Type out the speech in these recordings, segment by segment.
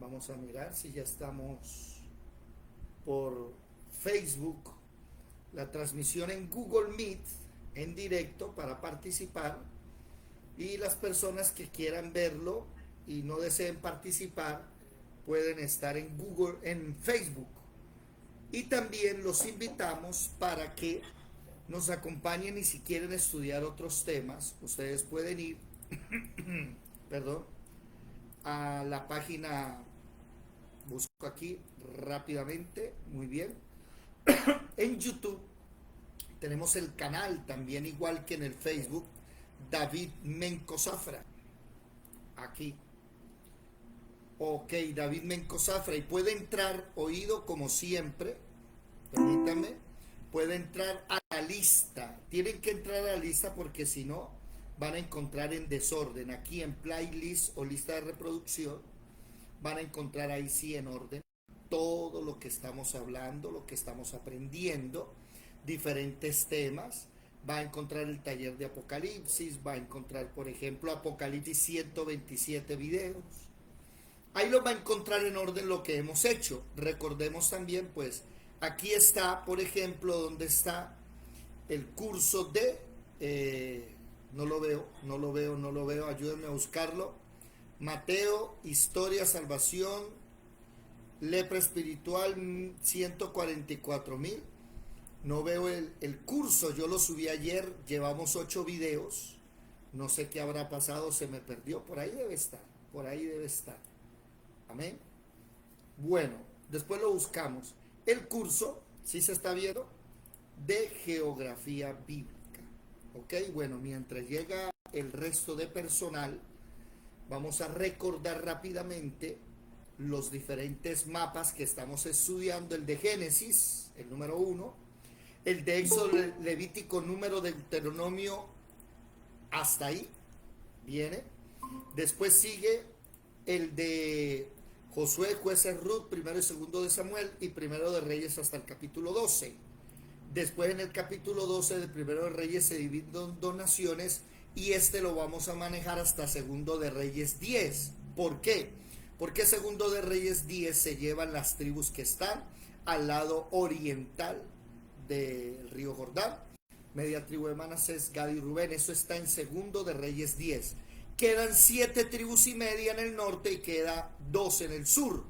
Vamos a mirar si ya estamos por Facebook, la transmisión en Google Meet en directo para participar, y las personas que quieran verlo y no deseen participar pueden estar en Google, en Facebook. Y también los invitamos para que nos acompañen, y si quieren estudiar otros temas, ustedes pueden ir, perdón, a la página, busco aquí rápidamente, muy bien, en YouTube tenemos el canal también, igual que en el Facebook, David Mencozafra, aquí, ok, David Mencozafra, y puede entrar, oído, como siempre, permítame, puede entrar a la lista, tienen que entrar a la lista porque si no van a encontrar en desorden, aquí en playlist o lista de reproducción, van a encontrar ahí sí en orden todo lo que estamos hablando, lo que estamos aprendiendo, diferentes temas. Va a encontrar el taller de Apocalipsis, va a encontrar, por ejemplo, Apocalipsis 127 videos. Ahí lo va a encontrar en orden lo que hemos hecho. Recordemos también, pues, aquí está, por ejemplo, donde está el curso de... no lo veo, no lo veo, no lo veo, ayúdenme a buscarlo. Mateo, Historia, Salvación, Lepra Espiritual, 144,000. No veo el curso, yo lo subí ayer, llevamos 8 videos. No sé qué habrá pasado, se me perdió, por ahí debe estar, por ahí debe estar. Amén. Bueno, después lo buscamos. El curso, ¿sí se está viendo? De geografía bíblica. Ok, bueno, mientras llega el resto de personal, vamos a recordar rápidamente los diferentes mapas que estamos estudiando. El de Génesis, el número 1, el de Éxodo, Levítico, Número, Deuteronomio, hasta ahí viene. Después sigue el de Josué, Jueces, Ruth, primero y segundo de Samuel, y primero de Reyes hasta el capítulo 12. Después, en el capítulo 12 de primero de Reyes, se dividen en 2 naciones, y este lo vamos a manejar hasta segundo de Reyes 10. ¿Por qué? Porque segundo de Reyes 10 se llevan las tribus que están al lado oriental del río Jordán, media tribu de Manasés, Gad y Rubén. Eso está en segundo de Reyes 10. Quedan 7 tribus y media en el norte y queda 2 en el sur.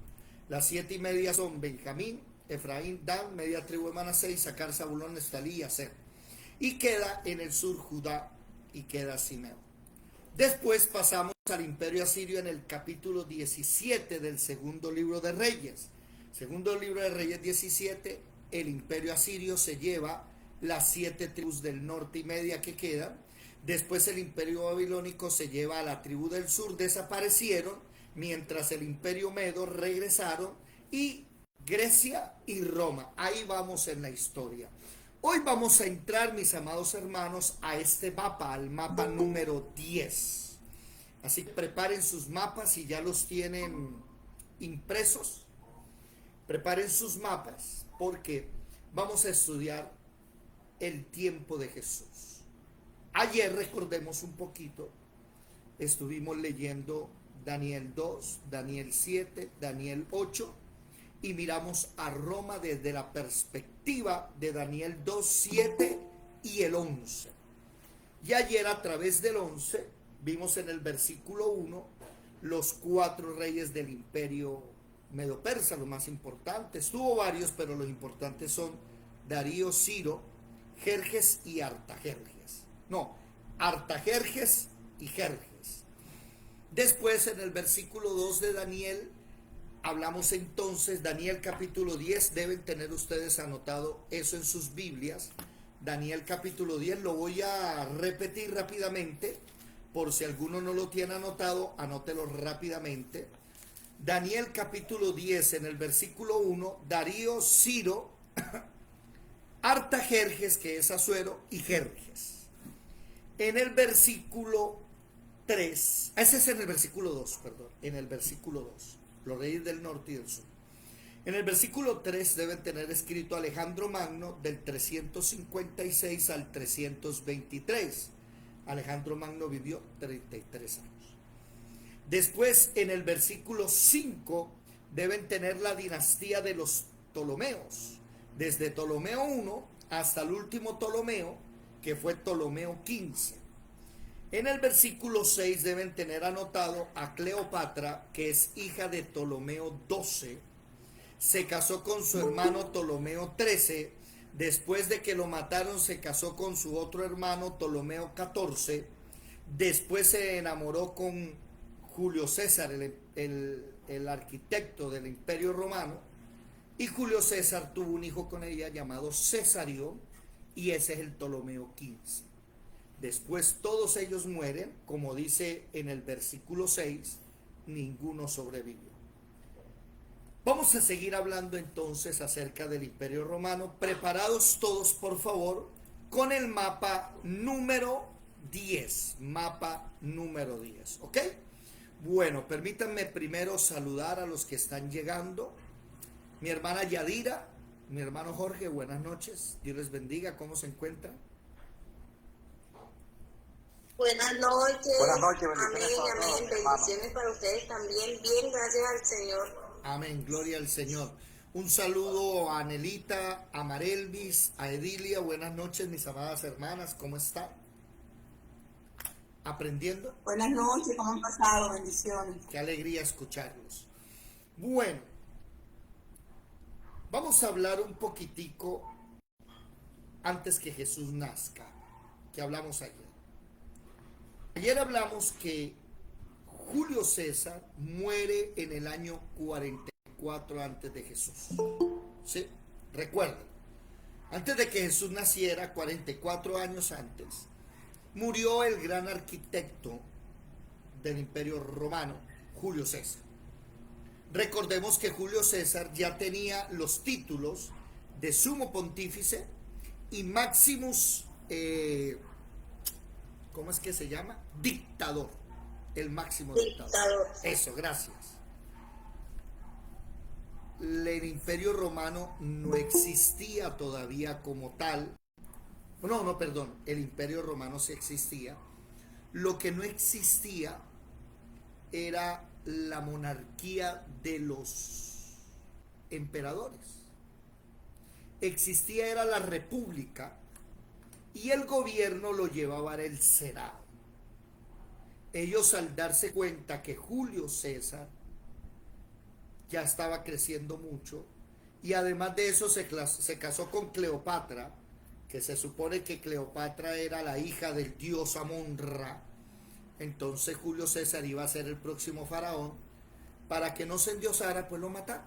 Las 7 y media son Benjamín, Efraín, Dan, media tribu de Manasés, Isaacar, Zabulón, Neftalí y Aser. Y queda en el sur Judá y queda Simeón. Después pasamos al imperio asirio en el capítulo 17 del segundo libro de Reyes. Segundo libro de Reyes 17, el imperio asirio se lleva las 7 tribus del norte y media que quedan. Después el imperio babilónico se lleva a la tribu del sur, desaparecieron, mientras el imperio medo regresaron, y Grecia y Roma. Ahí vamos en la historia. Hoy vamos a entrar, mis amados hermanos, a este mapa, al mapa número 10. Así que preparen sus mapas, si ya los tienen impresos. Preparen sus mapas porque vamos a estudiar el tiempo de Jesús. Ayer, recordemos un poquito, estuvimos leyendo Daniel 2, Daniel 7, Daniel 8, y miramos a Roma desde la perspectiva de Daniel 2, 7 y el 11. Y ayer, a través del 11, vimos en el versículo 1 los 4 reyes del imperio medo-persa, los más importantes. Tuvo varios, pero los importantes son Darío, Ciro, Jerjes y Artajerjes. No, Artajerjes y Jerjes. Después, en el versículo 2 de Daniel, hablamos entonces, Daniel capítulo 10, deben tener ustedes anotado eso en sus Biblias. Daniel capítulo 10, lo voy a repetir rápidamente, por si alguno no lo tiene anotado, anótelo rápidamente. Daniel capítulo 10, en el versículo 1, Darío, Ciro, Artajerjes, que es Asuero, y Jerjes. En el versículo 3, ese es en el versículo 2, perdón, en el versículo 2, los reyes del norte y del sur. En el versículo 3 deben tener escrito Alejandro Magno, del 356 al 323. Alejandro Magno vivió 33 años. Después, en el versículo 5, deben tener la dinastía de los Ptolomeos, desde Ptolomeo I hasta el último Ptolomeo, que fue Ptolomeo XV. En el versículo 6 deben tener anotado a Cleopatra, que es hija de Ptolomeo XII, se casó con su hermano Ptolomeo XIII, después de que lo mataron se casó con su otro hermano Ptolomeo XIV, después se enamoró con Julio César, el arquitecto del Imperio Romano, y Julio César tuvo un hijo con ella llamado Cesario, y ese es el Ptolomeo XV. Después todos ellos mueren, como dice en el versículo 6, ninguno sobrevivió. Vamos a seguir hablando entonces acerca del Imperio Romano. Preparados todos, por favor, con el mapa número 10. Mapa número 10, ¿ok? Bueno, permítanme primero saludar a los que están llegando. Mi hermana Yadira, mi hermano Jorge, buenas noches. Dios les bendiga. ¿Cómo se encuentran? Buenas noches. Buenas noches, bendiciones. Amén, amén. Bendiciones para ustedes también. Bien, gracias al Señor. Amén, gloria al Señor. Un saludo a Anelita, a Marelvis, a Edilia. Buenas noches, mis amadas hermanas. ¿Cómo están? ¿Aprendiendo? Buenas noches, ¿cómo han pasado? Bendiciones. Qué alegría escucharlos. Bueno, vamos a hablar un poquitico antes que Jesús nazca, que hablamos ayer. Ayer hablamos que Julio César muere en el año 44 antes de Jesús. ¿Sí? Recuerden, antes de que Jesús naciera, 44 años antes, murió el gran arquitecto del Imperio Romano, Julio César. Recordemos que Julio César ya tenía los títulos de sumo pontífice y maximus, ¿cómo es que se llama? Dictador. El máximo dictador. Eso, gracias. El Imperio Romano no existía todavía como tal. No, perdón. El Imperio Romano sí existía. Lo que no existía era la monarquía de los emperadores. Existía era la república y el gobierno lo llevaba el Senado. Ellos, al darse cuenta que Julio César ya estaba creciendo mucho y además de eso se casó con Cleopatra, que se supone que Cleopatra era la hija del dios Amon-Ra, entonces Julio César iba a ser el próximo faraón. Para que no se endiosara, pues lo mataron,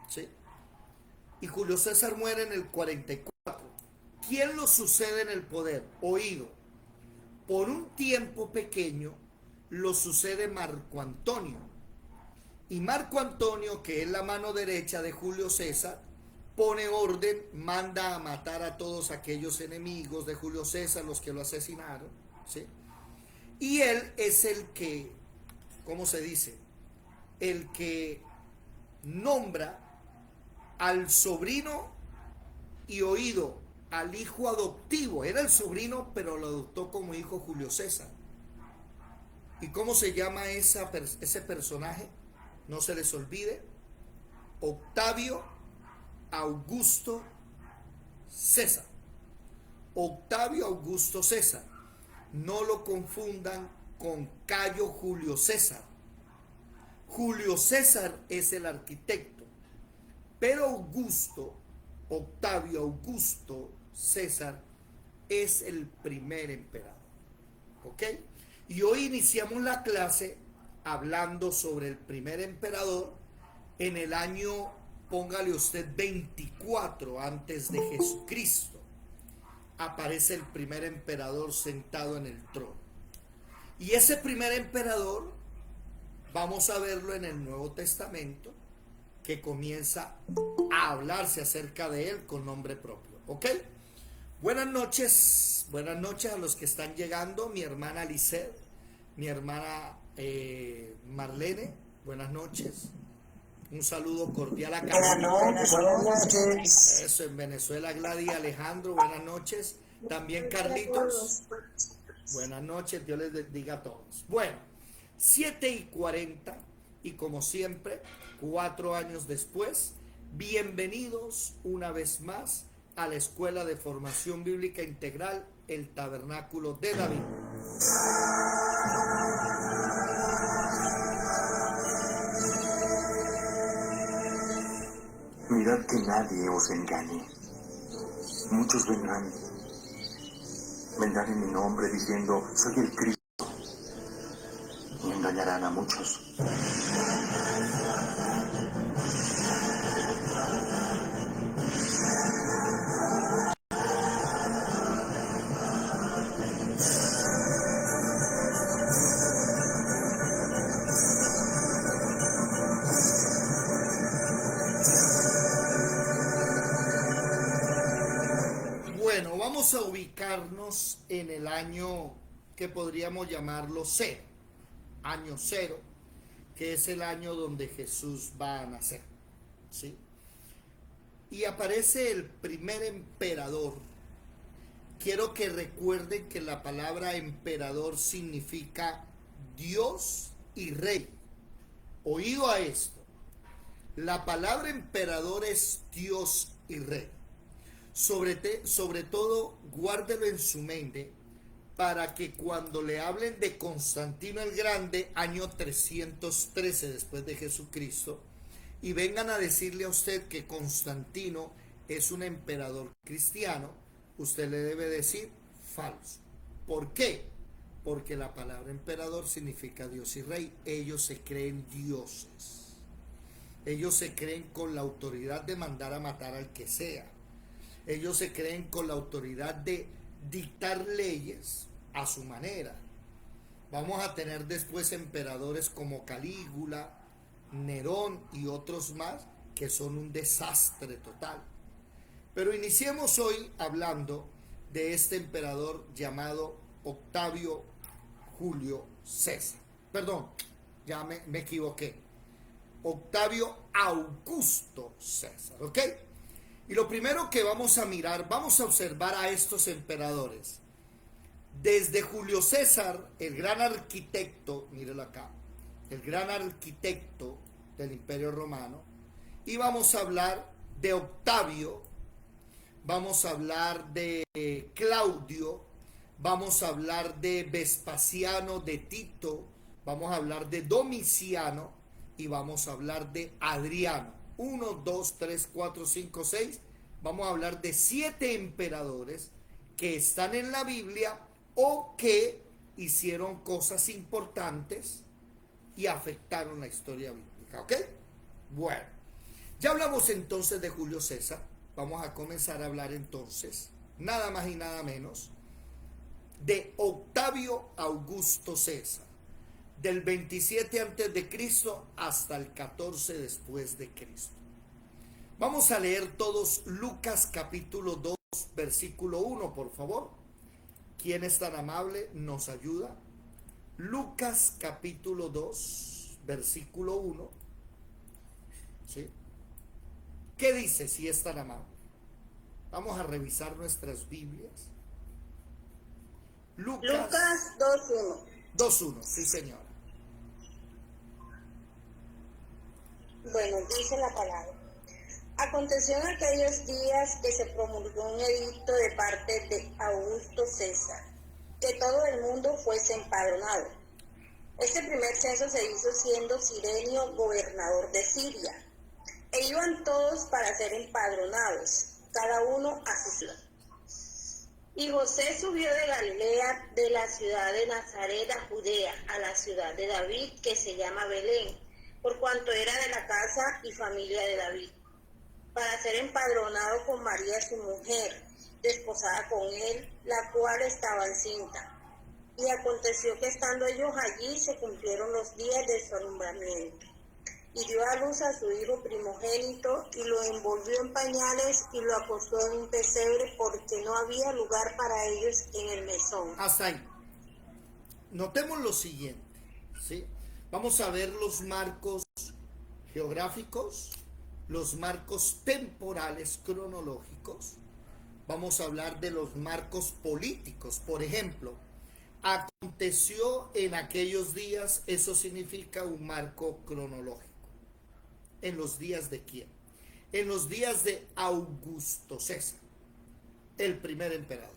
¿sí? Y Julio César muere en el 44. ¿Quién lo sucede en el poder? Oído. Por un tiempo pequeño lo sucede Marco Antonio. Y Marco Antonio, que es la mano derecha de Julio César, pone orden, manda a matar a todos aquellos enemigos de Julio César, los que lo asesinaron, ¿sí? Y él es el que, ¿cómo se dice? El que nombra al sobrino y oído, al hijo adoptivo. Era el sobrino, pero lo adoptó como hijo Julio César. ¿Y cómo se llama ese personaje? No se les olvide. Octavio Augusto César. Octavio Augusto César. No lo confundan con Cayo Julio César. Julio César es el arquitecto, pero Octavio Augusto César es el primer emperador. ¿Ok? Y hoy iniciamos la clase hablando sobre el primer emperador en el año, póngale usted 24 antes de Jesucristo. Aparece el primer emperador sentado en el trono. Y ese primer emperador, vamos a verlo en el Nuevo Testamento, que comienza a hablarse acerca de él con nombre propio. ¿Ok? Buenas noches a los que están llegando. Mi hermana Lisset, mi hermana Marlene, buenas noches. Un saludo cordial a cada uno. Buenas noches. Eso, en Venezuela, Gladys Alejandro, buenas noches. También Carlitos. Buenas noches, Dios les bendiga a todos. Bueno, 7:40, y como siempre, 4 años después, bienvenidos una vez más a la Escuela de Formación Bíblica Integral, el Tabernáculo de David. Mirad que nadie os engañe. Muchos vendrán en mi nombre diciendo, soy el Cristo, y engañarán a muchos. Bueno, vamos a ubicarnos en el año que podríamos llamarlo cero, año cero, que es el año donde Jesús va a nacer, ¿sí? Y aparece el primer emperador. Quiero que recuerden que la palabra emperador significa Dios y rey. Oído a esto, la palabra emperador es Dios y rey. Sobre todo, guárdelo en su mente para que cuando le hablen de Constantino el Grande, año 313 después de Jesucristo, y vengan a decirle a usted que Constantino es un emperador cristiano, usted le debe decir falso. ¿Por qué? Porque la palabra emperador significa Dios y rey. Ellos se creen dioses. Ellos se creen con la autoridad de mandar a matar al que sea. Ellos se creen con la autoridad de dictar leyes a su manera. Vamos a tener después emperadores como Calígula, Nerón y otros más que son un desastre total. Pero iniciemos hoy hablando de este emperador llamado Octavio Julio César. Perdón, ya me equivoqué. Octavio Augusto César, ¿ok? Y lo primero que vamos a mirar, vamos a observar a estos emperadores. Desde Julio César, el gran arquitecto, mírelo acá, el gran arquitecto del Imperio Romano, y vamos a hablar de Octavio, vamos a hablar de Claudio, vamos a hablar de Vespasiano, de Tito, vamos a hablar de Domiciano y vamos a hablar de Adriano. 1, 2, 3, 4, 5, 6. Vamos a hablar de 7 emperadores que están en la Biblia o que hicieron cosas importantes y afectaron la historia bíblica, ¿ok? Bueno, ya hablamos entonces de Julio César. Vamos a comenzar a hablar entonces, nada más y nada menos, de Octavio Augusto César, del 27 antes de Cristo hasta el 14 después de Cristo. Vamos a leer todos Lucas capítulo 2, versículo 1, por favor. ¿Quién es tan amable? ¿Nos ayuda? Lucas capítulo 2, versículo 1. ¿Sí? ¿Qué dice si es tan amable? Vamos a revisar nuestras Biblias. Lucas 2:1. 2:1, sí señora. Bueno, dice la palabra. Aconteció en aquellos días que se promulgó un edicto de parte de Augusto César, que todo el mundo fuese empadronado. Este primer censo se hizo siendo Cirenio gobernador de Siria, e iban todos para ser empadronados, cada uno a su ciudad. Y José subió de Galilea, de la ciudad de Nazaret a Judea, a la ciudad de David, que se llama Belén, por cuanto era de la casa y familia de David, para ser empadronado con María su mujer, desposada con él, la cual estaba encinta. Y aconteció que estando ellos allí se cumplieron los días de su alumbramiento. Y dio a luz a su hijo primogénito, y lo envolvió en pañales y lo acostó en un pesebre, porque no había lugar para ellos en el mesón. Hasta ahí. Notemos lo siguiente, ¿sí? Vamos a ver los marcos geográficos, los marcos temporales cronológicos. Vamos a hablar de los marcos políticos. Por ejemplo, Aconteció en aquellos días, eso significa un marco cronológico. ¿En los días de quién? En los días de Augusto César, el primer emperador.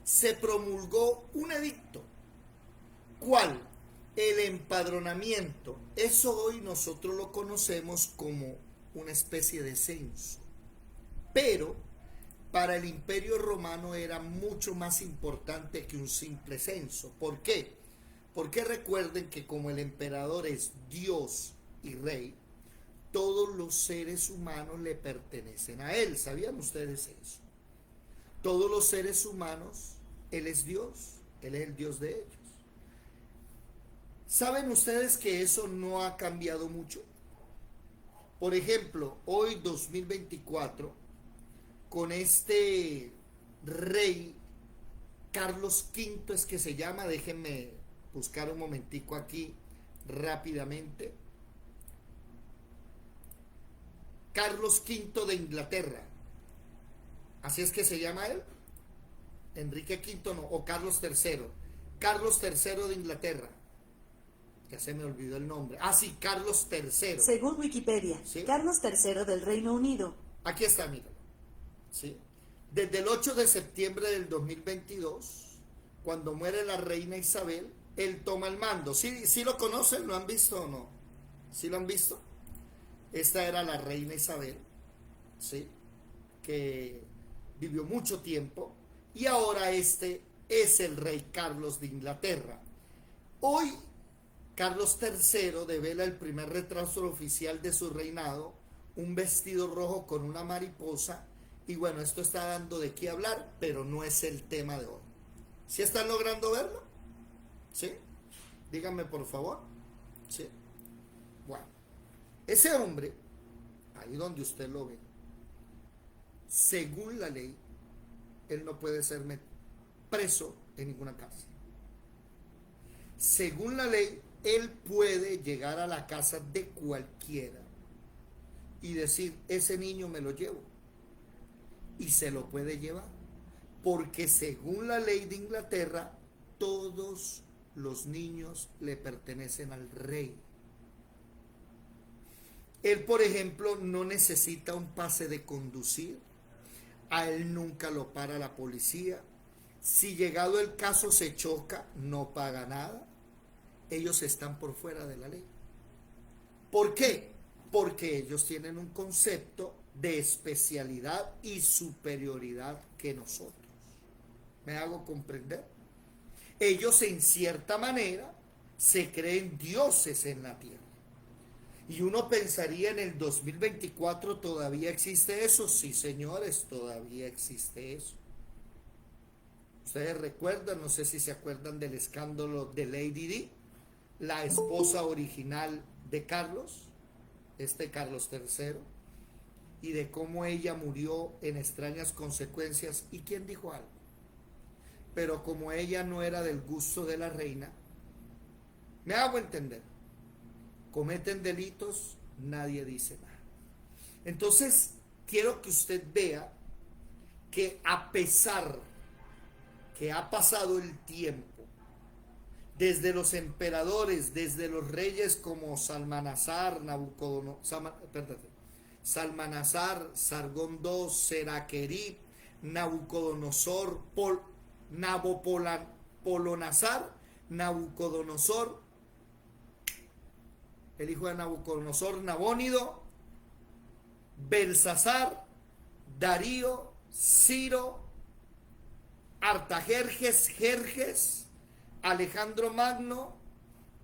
Se promulgó un edicto. ¿Cuál? El empadronamiento. Eso hoy nosotros lo conocemos como una especie de censo. Pero para el Imperio Romano era mucho más importante que un simple censo. ¿Por qué? Porque recuerden que como el emperador es Dios y rey, todos los seres humanos le pertenecen a él. ¿Sabían ustedes eso? Todos los seres humanos, él es Dios, él es el Dios de ellos. ¿Saben ustedes que eso no ha cambiado mucho? Por ejemplo, hoy 2024, con este rey Carlos V es que se llama, déjenme buscar un momentico aquí rápidamente. Carlos V de Inglaterra, así es que se llama él. Enrique V no, o Carlos III. Carlos III de Inglaterra. Ya se me olvidó el nombre. Ah, sí, Carlos III. Según Wikipedia, ¿sí? Carlos III del Reino Unido. Aquí está, míralo. ¿Sí? Desde el 8 de septiembre del 2022, cuando muere la reina Isabel, él toma el mando. ¿Sí lo conocen? ¿Lo han visto o no? ¿Sí lo han visto? Esta era la reina Isabel, ¿sí? Que vivió mucho tiempo, y ahora este es el rey Carlos de Inglaterra. Hoy Carlos III devela el primer retraso oficial de su reinado, un vestido rojo con una mariposa, y bueno, esto está dando de qué hablar, pero no es el tema de hoy. ¿Sí están logrando verlo? ¿Sí? Díganme por favor. ¿Sí? Bueno, ese hombre, ahí donde usted lo ve, según la ley, él no puede ser preso en ninguna cárcel. Según la ley, él puede llegar a la casa de cualquiera y decir, ese niño me lo llevo, y se lo puede llevar, porque según la ley de Inglaterra, todos los niños le pertenecen al rey. Él, por ejemplo, no necesita un pase de conducir, a él nunca lo para la policía. Si llegado el caso se choca, no paga nada. Ellos están por fuera de la ley. ¿Por qué? Porque ellos tienen un concepto de especialidad y superioridad que nosotros. ¿Me hago comprender? Ellos en cierta manera se creen dioses en la tierra. Y uno pensaría, en el 2024 todavía existe eso. Sí, señores, todavía existe eso. Ustedes recuerdan, no sé si se acuerdan del escándalo de Lady Di, la esposa original de Carlos, Carlos III, y de cómo ella murió en extrañas consecuencias. ¿Y quién dijo algo? Pero como ella no era del gusto de la reina, me hago entender, cometen delitos, nadie dice nada. Entonces, quiero que usted vea que a pesar que ha pasado el tiempo, desde los emperadores, desde los reyes como Salmanasar, Salmanasar, Sargón II, Seraquerib, Nabucodonosor, Polonazar, Nabucodonosor, el hijo de Nabucodonosor, Nabónido, Belsasar, Darío, Ciro, Artajerjes, Jerjes, Alejandro Magno,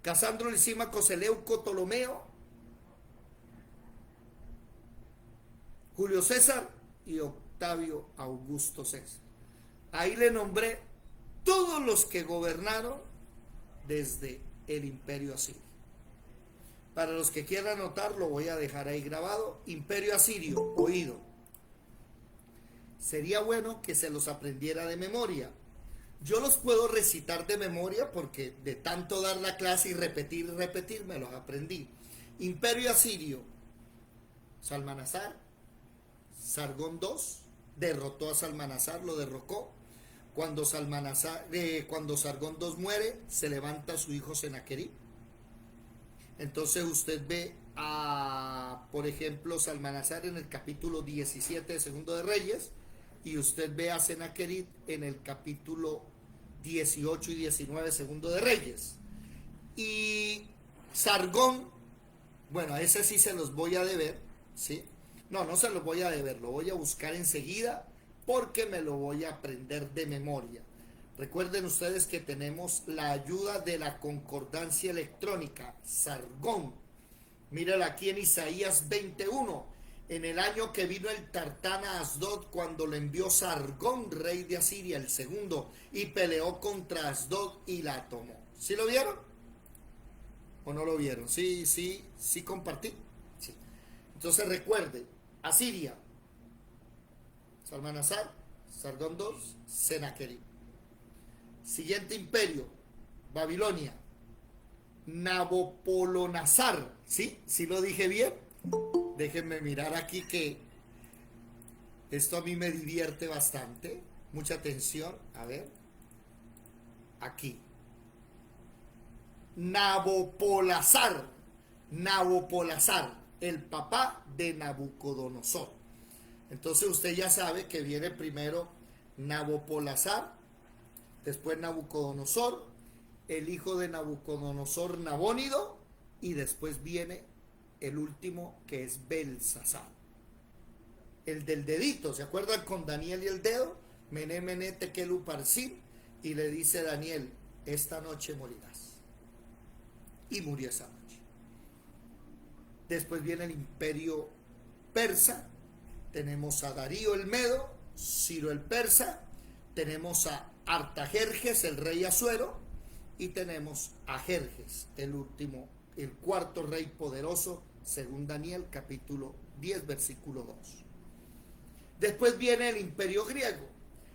Casandro Lisímaco, Seleuco, Ptolomeo, Julio César y Octavio Augusto César. Ahí le nombré todos los que gobernaron desde el Imperio Asirio. Para los que quieran anotar, lo voy a dejar ahí grabado. Imperio Asirio, oído. Sería bueno que se los aprendiera de memoria. Yo los puedo recitar de memoria porque de tanto dar la clase y repetir, me los aprendí. Imperio Asirio, Salmanasar, Sargón II, derrotó a Salmanasar, lo derrocó. Cuando cuando Sargón II muere, se levanta su hijo Senaquerib. Entonces usted ve a, por ejemplo, Salmanasar en el capítulo 17 de Segundo de Reyes, y usted ve a Senaquerib en el capítulo 18 y 19 de Segundo de Reyes. Y Sargón, bueno, a ese sí se los voy a deber, ¿sí? No se los voy a deber, lo voy a buscar enseguida porque me lo voy a aprender de memoria. Recuerden ustedes que tenemos la ayuda de la concordancia electrónica, Sargón. Mírala aquí en Isaías 21, en el año que vino el Tartán a Asdod, cuando le envió Sargón, rey de Asiria, el segundo, y peleó contra Asdod y la tomó. ¿Sí lo vieron? ¿O no lo vieron? Sí compartí. Sí. Entonces recuerde, Asiria, Salmanasar, Sargón II, Senaquerib. Siguiente imperio, Babilonia, Nabopolonazar. ¿Sí? ¿Sí lo dije bien? Déjenme mirar aquí que esto a mí me divierte bastante. Mucha atención. A ver. Aquí. Nabopolazar, el papá de Nabucodonosor. Entonces usted ya sabe que viene primero Nabopolazar, después Nabucodonosor, el hijo de Nabucodonosor, Nabónido, y después viene el último, que es Belsasar, el del dedito. ¿Se acuerdan con Daniel y el dedo? Mené, mené, tekel, uparsin, y le dice Daniel, esta noche morirás. Y murió esa noche. Después viene el imperio persa. Tenemos a Darío el Medo, Ciro el persa, tenemos a Artajerjes, el rey Asuero, y tenemos a Jerjes, el último, el cuarto rey poderoso, según Daniel capítulo 10, versículo 2. Después viene el imperio griego,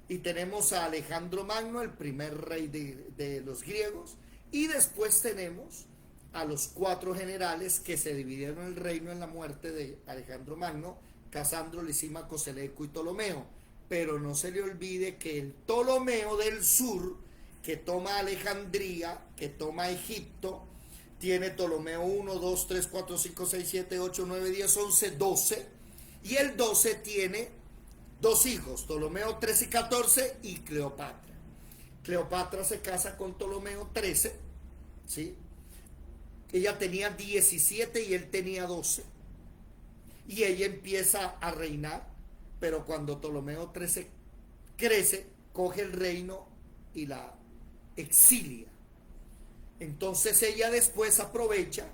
y tenemos a Alejandro Magno, el primer rey de los griegos, y después tenemos a los 4 generales que se dividieron el reino en la muerte de Alejandro Magno: Casandro, Lisímaco, Seleco y Ptolomeo. Pero no se le olvide que el Ptolomeo del sur, que toma Alejandría, que toma Egipto, tiene Ptolomeo 1, 2, 3, 4, 5, 6, 7, 8, 9, 10, 11, 12, y el 12 tiene 2 hijos, Ptolomeo 13 y 14, y Cleopatra. Cleopatra se casa con Ptolomeo 13, ¿sí? Ella tenía 17 y él tenía 12. Y ella empieza a reinar, pero cuando Ptolomeo 13 crece, coge el reino y la exilia. Entonces ella después aprovecha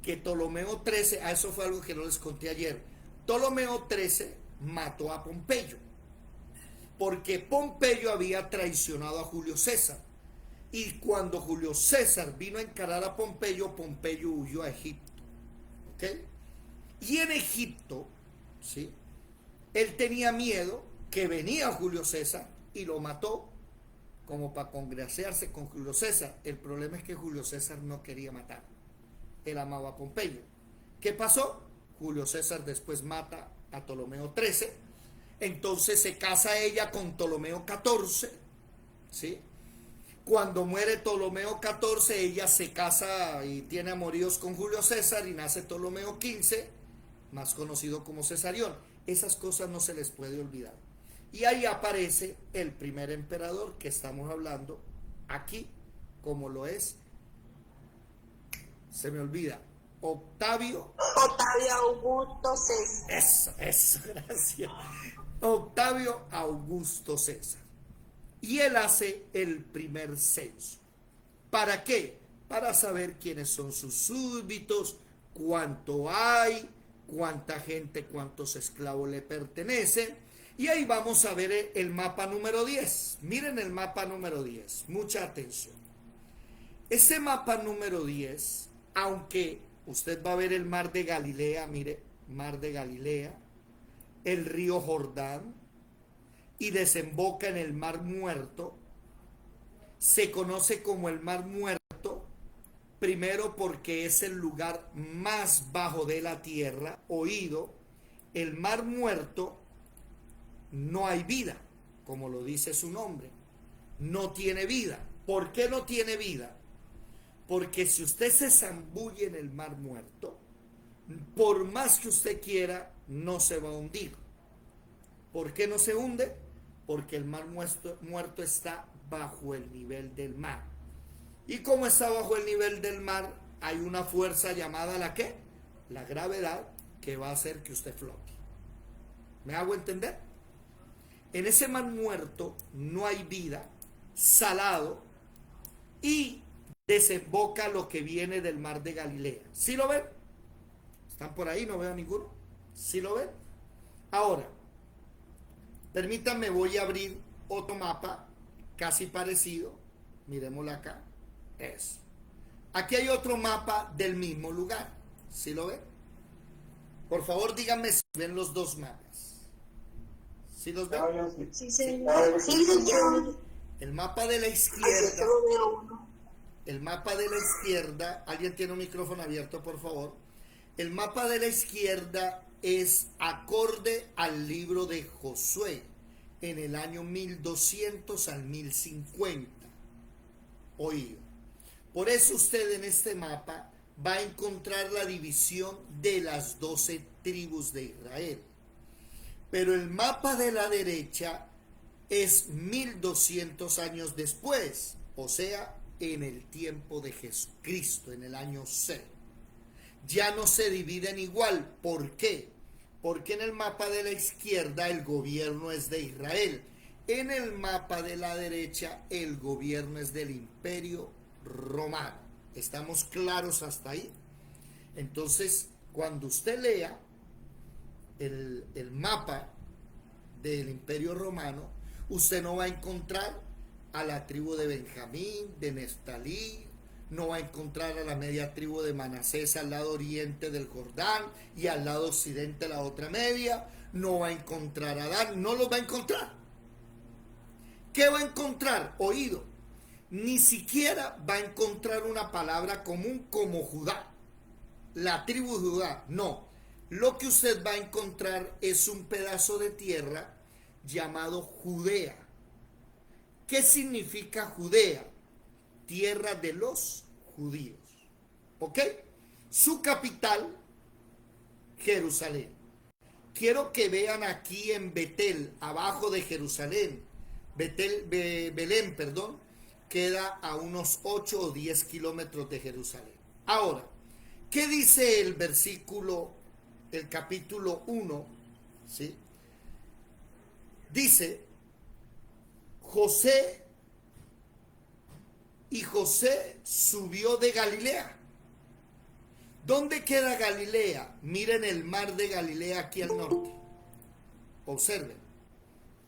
que Ptolomeo 13, a eso fue algo que no les conté ayer, Ptolomeo 13 mató a Pompeyo, porque Pompeyo había traicionado a Julio César. Y cuando Julio César vino a encarar a Pompeyo, Pompeyo huyó a Egipto. ¿Ok? Y en Egipto, ¿sí?, él tenía miedo que venía Julio César y lo mató como para congraciarse con Julio César. El problema es que Julio César no quería matar. Él amaba a Pompeyo. ¿Qué pasó? Julio César después mata a Ptolomeo 13. Entonces se casa ella con Ptolomeo 14. ¿Sí? Cuando muere Ptolomeo 14, ella se casa y tiene amoríos con Julio César y nace Ptolomeo 15, más conocido como Cesarión. Esas cosas no se les puede olvidar. Y ahí aparece el primer emperador que estamos hablando aquí, como lo es, se me olvida, Octavio Augusto César. Eso, gracias. Octavio Augusto César. Y él hace el primer censo. ¿Para qué? Para saber quiénes son sus súbditos, cuánto hay, cuánta gente, cuántos esclavos le pertenecen. Y ahí vamos a ver el mapa número 10. Miren el mapa número 10. Mucha atención. Ese mapa número 10, aunque usted va a ver el mar de Galilea, mire, mar de Galilea, el río Jordán, y desemboca en el Mar Muerto, se conoce como el Mar Muerto, primero porque es el lugar más bajo de la tierra. Oído, el Mar Muerto no hay vida, como lo dice su nombre. no tiene vida. ¿Por qué no tiene vida? Porque si usted se zambulle en el mar muerto, por más que usted quiera, no se va a hundir. ¿Por qué no se hunde? Porque el mar muerto está bajo el nivel del mar. Y como está bajo el nivel del mar, hay una fuerza llamada ¿la qué? La gravedad, que va a hacer que usted flote. ¿Me hago entender? En ese mar muerto no hay vida, salado, y desemboca lo que viene del mar de Galilea. ¿Sí lo ven? ¿Están por ahí? No veo a ninguno. ¿Sí lo ven? Ahora, permítanme, voy a abrir otro mapa casi parecido. Miremoslo acá. Eso. Aquí hay otro mapa del mismo lugar. ¿Sí lo ven? Por favor, díganme si ven los dos mapas. ¿Sí los ven? Sí, señor. Sí, señor. El mapa de la izquierda. El mapa de la izquierda. ¿Alguien tiene un micrófono abierto, por favor? El mapa de la izquierda es acorde al libro de Josué en el año 1200 al 1050. Oído. Por eso usted en este mapa va a encontrar la división de las 12 tribus de Israel. Pero el mapa de la derecha es 1200 años después, o sea, en el tiempo de Jesucristo, en el año 6. Ya no se dividen igual. ¿Por qué? Porque en el mapa de la izquierda el gobierno es de Israel. En el mapa de la derecha el gobierno es del Imperio Romano. ¿Estamos claros hasta ahí? Entonces, cuando usted lea el mapa del Imperio Romano, usted no va a encontrar a la tribu de Benjamín, de Neftalí, no va a encontrar a la media tribu de Manasés al lado oriente del Jordán y al lado occidente la otra media, no va a encontrar a Dan, no los va a encontrar. ¿Qué va a encontrar? Oído. Ni siquiera va a encontrar una palabra común como Judá, la tribu de Judá, no. Lo que usted va a encontrar es un pedazo de tierra llamado Judea. ¿Qué significa Judea? Tierra de los judíos. ¿Ok? Su capital, Jerusalén. Quiero que vean aquí en Betel, abajo de Jerusalén, Belén, queda a unos 8 o 10 kilómetros de Jerusalén. Ahora, ¿qué dice el versículo, el capítulo 1? ¿Sí? Dice, José subió de Galilea. ¿Dónde queda Galilea? Miren el mar de Galilea aquí al norte. Observen.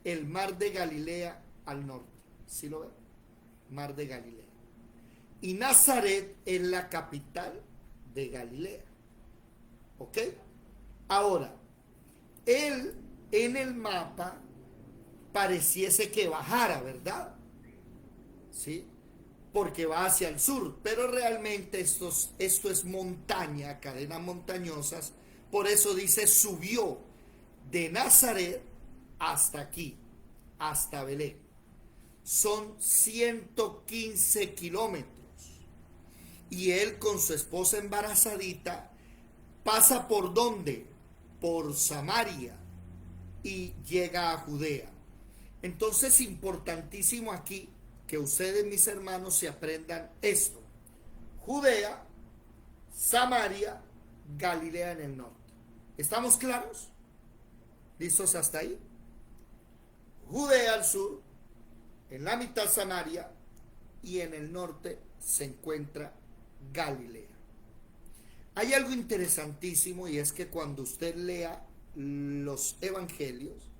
El mar de Galilea al norte. ¿Sí lo ven? Mar de Galilea. Y Nazaret es la capital de Galilea. ¿Ok? Ahora, él en el mapa pareciese que bajara, ¿verdad? ¿Sí? Porque va hacia el sur, pero realmente esto es montaña, cadenas montañosas, por eso dice subió de Nazaret hasta aquí, hasta Belén. Son 115 kilómetros. Y él con su esposa embarazadita pasa por ¿dónde? Por Samaria y llega a Judea. Entonces, importantísimo aquí que ustedes, mis hermanos, se aprendan esto. Judea, Samaria, Galilea en el norte. ¿Estamos claros? ¿Listos hasta ahí? Judea al sur, en la mitad Samaria y en el norte se encuentra Galilea. Hay algo interesantísimo y es que cuando usted lea los evangelios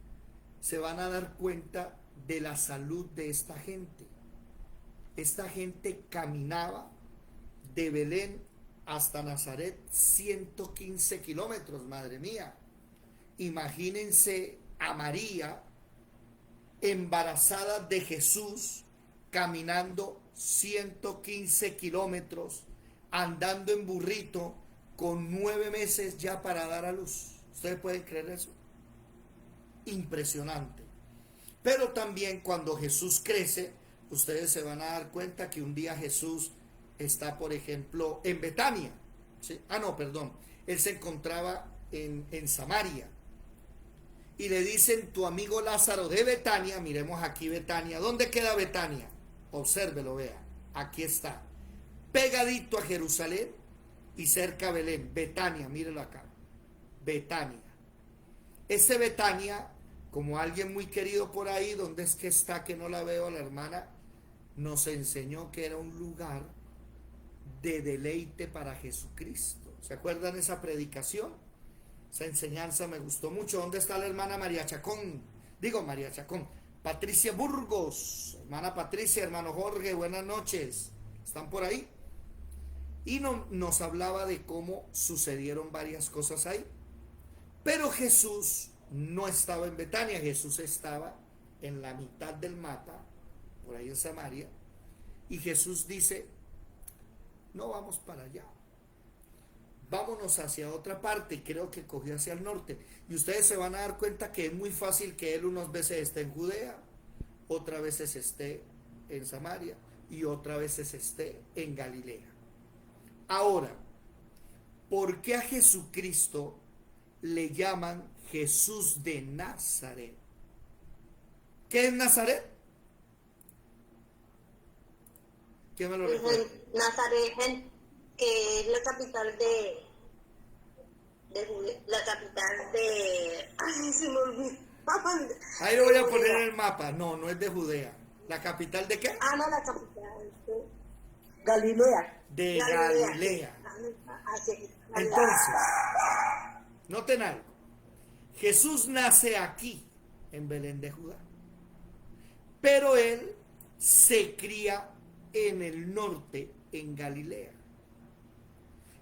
se van a dar cuenta de la salud de esta gente. Esta gente caminaba de Belén hasta Nazaret 115 kilómetros, madre mía. Imagínense a María, embarazada de Jesús, caminando 115 kilómetros, andando en burrito, con 9 meses ya para dar a luz. ¿Ustedes pueden creer eso? Impresionante. Pero también cuando Jesús crece, ustedes se van a dar cuenta que un día Jesús está, por ejemplo, en Betania. ¿Sí? No, perdón. Él se encontraba en Samaria. Y le dicen, tu amigo Lázaro de Betania, miremos aquí Betania. ¿Dónde queda Betania? Obsérvelo, vea. Aquí está. Pegadito a Jerusalén y cerca a Belén. Betania, mírelo acá. Betania. Ese Betania, como alguien muy querido por ahí, ¿dónde es que está? Que no la veo, la hermana, nos enseñó que era un lugar de deleite para Jesucristo. ¿Se acuerdan esa predicación? Esa enseñanza me gustó mucho. ¿Dónde está la hermana María Chacón? María Chacón. Patricia Burgos. Hermana Patricia, hermano Jorge, buenas noches. ¿Están por ahí? Y nos hablaba de cómo sucedieron varias cosas ahí. Pero Jesús no estaba en Betania. Jesús estaba en la mitad del mapa, por ahí en Samaria. Y Jesús dice, no vamos para allá. Vámonos hacia otra parte. Creo que cogió hacia el norte. Y ustedes se van a dar cuenta que es muy fácil que él unas veces esté en Judea, otras veces esté en Samaria y otras veces esté en Galilea. Ahora, ¿por qué a Jesucristo le llaman Jesús de Nazaret? ¿Qué es Nazaret? ¿Quién me lo recuerda? Nazaret, que es la capital de Judea, la capital de... Ay, se me olvidó. Ahí lo voy a poner en el mapa. No es de Judea. ¿La capital de qué? No, la capital de Galilea. De Galilea. Entonces, noten algo. Jesús nace aquí, en Belén de Judá. Pero él se cría en el norte, en Galilea.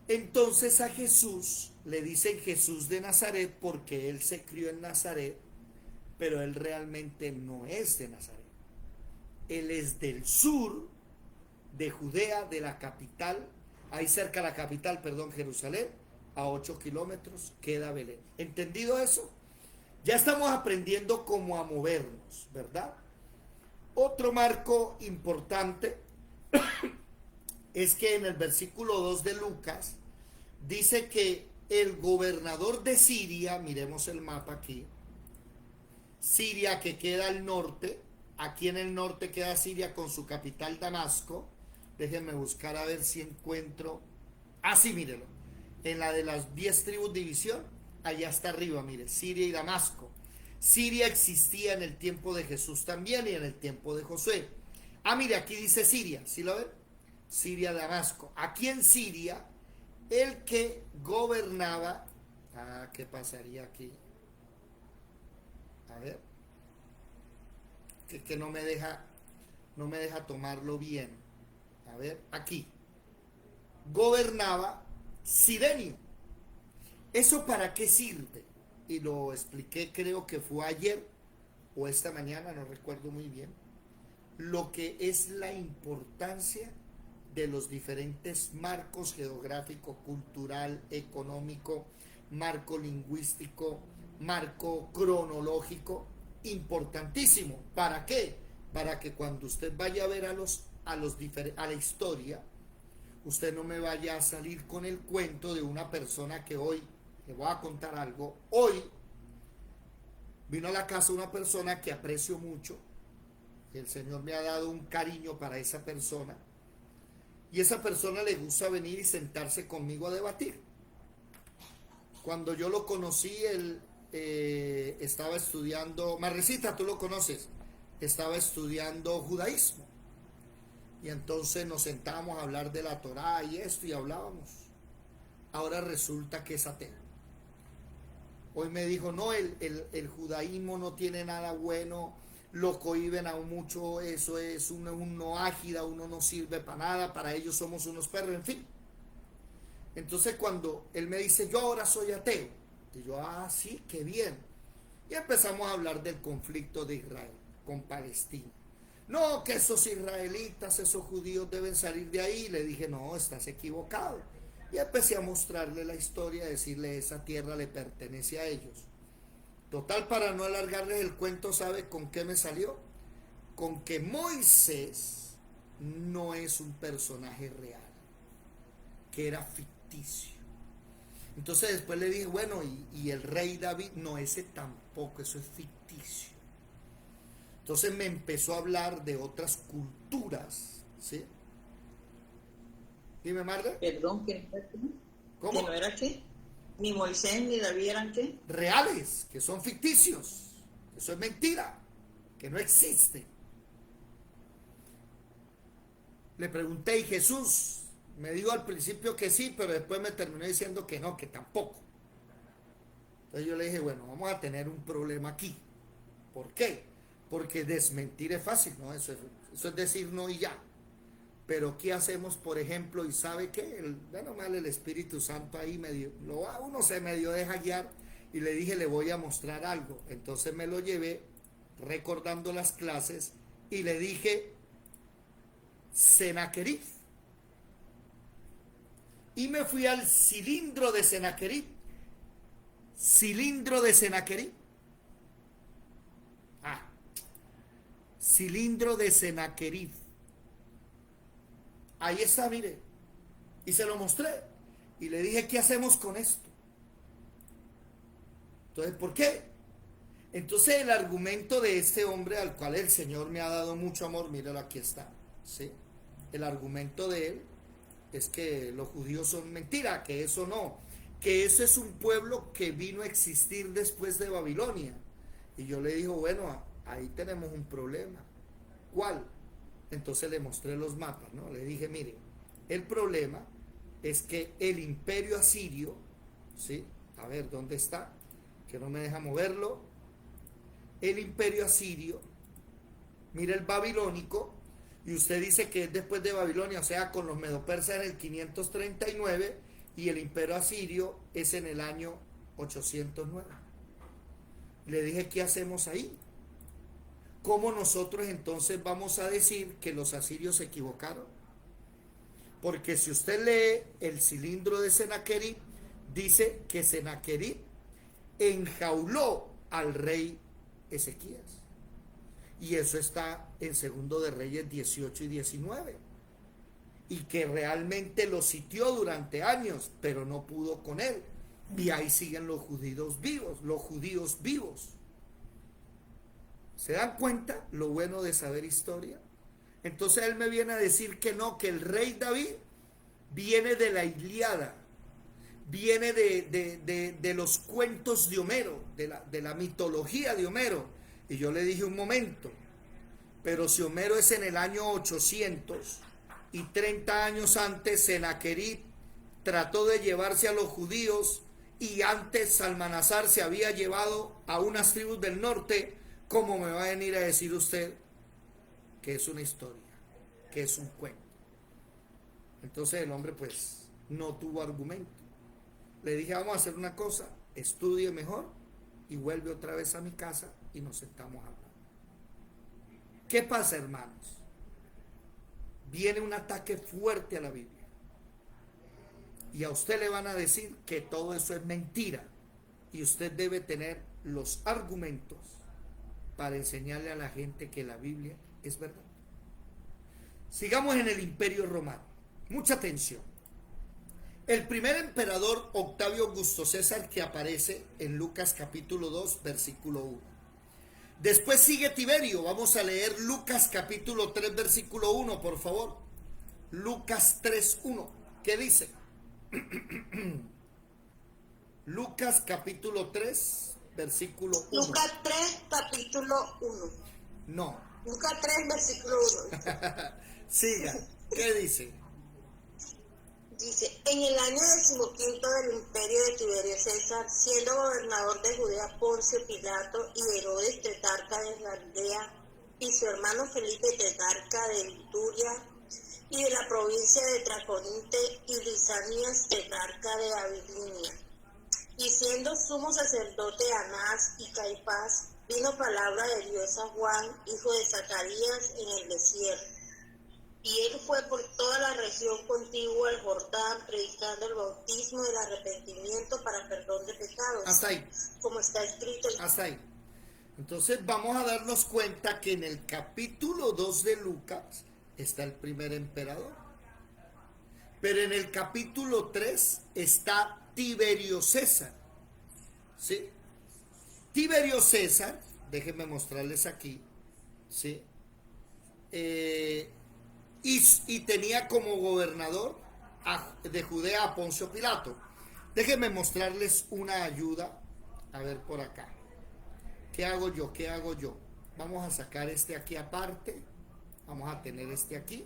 Entonces a Jesús le dicen Jesús de Nazaret porque él se crió en Nazaret, pero él realmente no es de Nazaret. Él es del sur de Judea, de la capital, ahí cerca de la capital, Jerusalén, a 8 kilómetros queda Belén. ¿Entendido eso? Ya estamos aprendiendo cómo a movernos, ¿verdad? Otro marco importante es que en el versículo 2 de Lucas dice que el gobernador de Siria, miremos el mapa aquí, Siria que queda al norte, aquí en el norte queda Siria con su capital Damasco. Déjenme buscar a ver si encuentro, sí, mírelo, en la de las 10 tribus división, allá está arriba, mire, Siria y Damasco. Siria existía en el tiempo de Jesús también y en el tiempo de Josué. Mire, aquí dice Siria, ¿sí lo ven? Siria, Damasco. Aquí en Siria, el que gobernaba, ¿qué pasaría aquí? A ver, que no me deja tomarlo bien. A ver, aquí. Gobernaba Cirenio. ¿Eso para qué sirve? Y lo expliqué, creo que fue ayer o esta mañana, no recuerdo muy bien. Lo que es la importancia de los diferentes marcos geográfico, cultural, económico, marco lingüístico, marco cronológico, importantísimo. ¿Para qué? Para que cuando usted vaya a ver a la historia, usted no me vaya a salir con el cuento de una persona que hoy, le voy a contar algo, hoy vino a la casa una persona que aprecio mucho, que el Señor me ha dado un cariño para esa persona, y esa persona le gusta venir y sentarse conmigo a debatir. Cuando yo lo conocí, él estaba estudiando, Marrecita, tú lo conoces, estaba estudiando judaísmo. Y entonces nos sentábamos a hablar de la Torá y esto, y hablábamos. Ahora resulta que es ateo. Hoy me dijo, no, el judaísmo no tiene nada bueno, lo cohíben aún mucho, eso es uno ágida, uno no sirve para nada, para ellos somos unos perros, en fin. Entonces cuando él me dice, yo ahora soy ateo, y yo, sí, qué bien. Y empezamos a hablar del conflicto de Israel con Palestina. No, que esos israelitas, esos judíos deben salir de ahí. Le dije, no, estás equivocado. Y empecé a mostrarle la historia, decirle, esa tierra le pertenece a ellos. Total, para no alargarles el cuento, ¿sabe con qué me salió? con que Moisés no es un personaje real, que era ficticio. Entonces después le dije, bueno, y el rey David, no, ese tampoco, eso es ficticio. Entonces me empezó a hablar de otras culturas, ¿sí? Dime, Marta. Perdón, ¿que ¿Cómo? ¿Que no era qué? Ni Moisés ni David eran qué? Reales, que son ficticios. Eso es mentira, que no existe. Le pregunté y Jesús me dijo al principio que sí, pero después me terminó diciendo que no, que tampoco. Entonces yo le dije, bueno, vamos a tener un problema aquí. ¿Por qué? Porque desmentir es fácil, ¿no? Eso es decir no y ya. Pero ¿qué hacemos, por ejemplo? ¿Y sabe qué? Bueno, mal el Espíritu Santo ahí medio, uno se medio deja guiar, y le dije, le voy a mostrar algo. Entonces me lo llevé recordando las clases y le dije Senaquerib. Y me fui al cilindro de Senaquerib. Cilindro de Senaquerib. Cilindro de Senaquerib. Ahí está, mire. Y se lo mostré. Y le dije, ¿qué hacemos con esto? Entonces, ¿por qué? Entonces el argumento de este hombre, al cual el Señor me ha dado mucho amor, míralo, aquí está, ¿sí? El argumento de él es que los judíos son mentira, que eso no, que eso es un pueblo que vino a existir después de Babilonia. Y yo le digo, bueno, ahí tenemos un problema. ¿Cuál? Entonces le mostré los mapas, ¿no? Le dije, mire, el problema es que el imperio asirio, ¿sí? A ver, ¿dónde está? Que no me deja moverlo. El imperio asirio, mira el babilónico, y usted dice que es después de Babilonia, o sea, con los medopersas en el 539, y el imperio asirio es en el año 809. Le dije, ¿qué hacemos ahí? ¿Cómo nosotros entonces vamos a decir que los asirios se equivocaron? Porque si usted lee el cilindro de Senaquerib, dice que Senaquerib enjauló al rey Ezequías. Y eso está en Segundo de Reyes 18 y 19. Y que realmente lo sitió durante años, pero no pudo con él. Y ahí siguen los judíos vivos. ¿Se dan cuenta lo bueno de saber historia? Entonces él me viene a decir que no, que el rey David viene de la Ilíada, viene de los cuentos de Homero, de la mitología de Homero. Y yo le dije, un momento, pero si Homero es en el año 800 y 30 años antes Senaquerib trató de llevarse a los judíos, y antes Salmanasar se había llevado a unas tribus del norte, ¿cómo me va a venir a decir usted que es una historia, que es un cuento? Entonces el hombre pues no tuvo argumento. Le dije, vamos a hacer una cosa, estudie mejor y vuelve otra vez a mi casa y nos sentamos a hablar. ¿Qué pasa, hermanos? Viene un ataque fuerte a la Biblia. Y a usted le van a decir que todo eso es mentira. Y usted debe tener los argumentos para enseñarle a la gente que la Biblia es verdad. Sigamos en el Imperio Romano. Mucha atención. El primer emperador, Octavio Augusto César, que aparece en Lucas capítulo 2, versículo 1. Después sigue Tiberio. Vamos a leer Lucas capítulo 3, versículo 1, por favor. Lucas 3, 1. ¿Qué dice? Lucas capítulo 3, versículo 1. Lucas 3, capítulo 1. No. Lucas 3, versículo 1. Siga. ¿Qué dice? Dice, en el año 15 del imperio de Tiberio César, siendo gobernador de Judea Poncio Pilato y Herodes tetrarca de Galilea, y su hermano Felipe tetrarca de Ituria y de la provincia de Traconite, y Lisanías tetrarca de Abilinia. Y siendo sumo sacerdote Anás y Caifás, vino palabra de Dios a Juan, hijo de Zacarías, en el desierto. Y él fue por toda la región contigua al Jordán, predicando el bautismo del arrepentimiento para perdón de pecados. Hasta ahí. Como está escrito. Hasta ahí. Entonces vamos a darnos cuenta que en el capítulo 2 de Lucas está el primer emperador. Pero en el capítulo 3 está Tiberio César. ¿Sí? Tiberio César, déjenme mostrarles aquí, ¿sí? Y tenía como gobernador de Judea a Poncio Pilato. Déjenme mostrarles una ayuda. A ver por acá. ¿Qué hago yo? ¿Qué hago yo? Vamos a sacar este aquí aparte. Vamos a tener este aquí.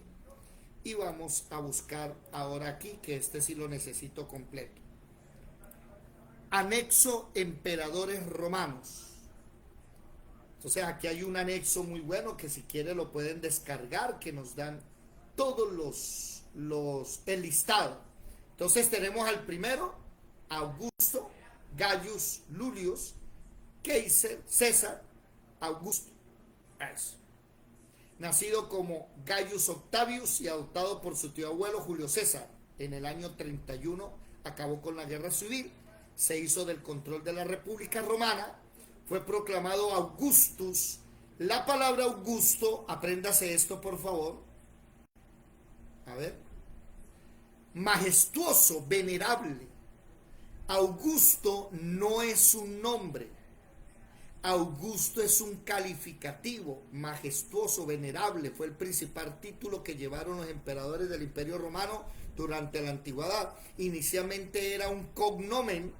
Y vamos a buscar ahora aquí, que este sí lo necesito completo. Anexo emperadores romanos. Entonces aquí hay un anexo muy bueno que si quieren lo pueden descargar, que nos dan todos el listado. Entonces tenemos al primero, Augusto, Gaius Lulius, Kaiser, César, Augusto. Eso. Nacido como Gaius Octavius y adoptado por su tío abuelo Julio César. En el año 31 acabó con la guerra civil, se hizo del control de la República Romana, fue proclamado Augustus. La palabra Augusto, apréndase esto por favor. A ver. Majestuoso, venerable. Augusto no es un nombre. Augusto es un calificativo, majestuoso, venerable. Fue el principal título que llevaron los emperadores del Imperio Romano durante la antigüedad. Inicialmente era un cognomen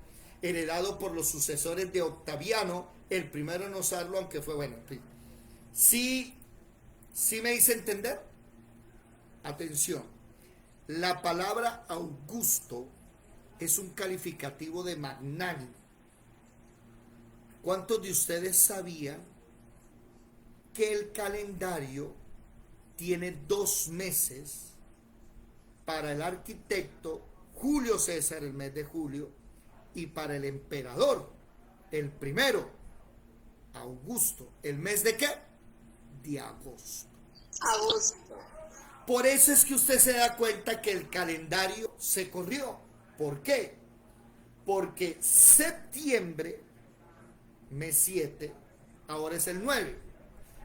heredado por los sucesores de Octaviano, el primero en usarlo, aunque fue bueno. ¿Sí me hice entender? Atención, la palabra Augusto es un calificativo de magnánimo. ¿Cuántos de ustedes sabían que el calendario tiene 2 meses para el arquitecto Julio César, el mes de julio, y para el emperador, el primero, Augusto, el mes de qué? De agosto. Agosto. Por eso es que usted se da cuenta que el calendario se corrió. ¿Por qué? Porque septiembre, mes 7, ahora es el 9.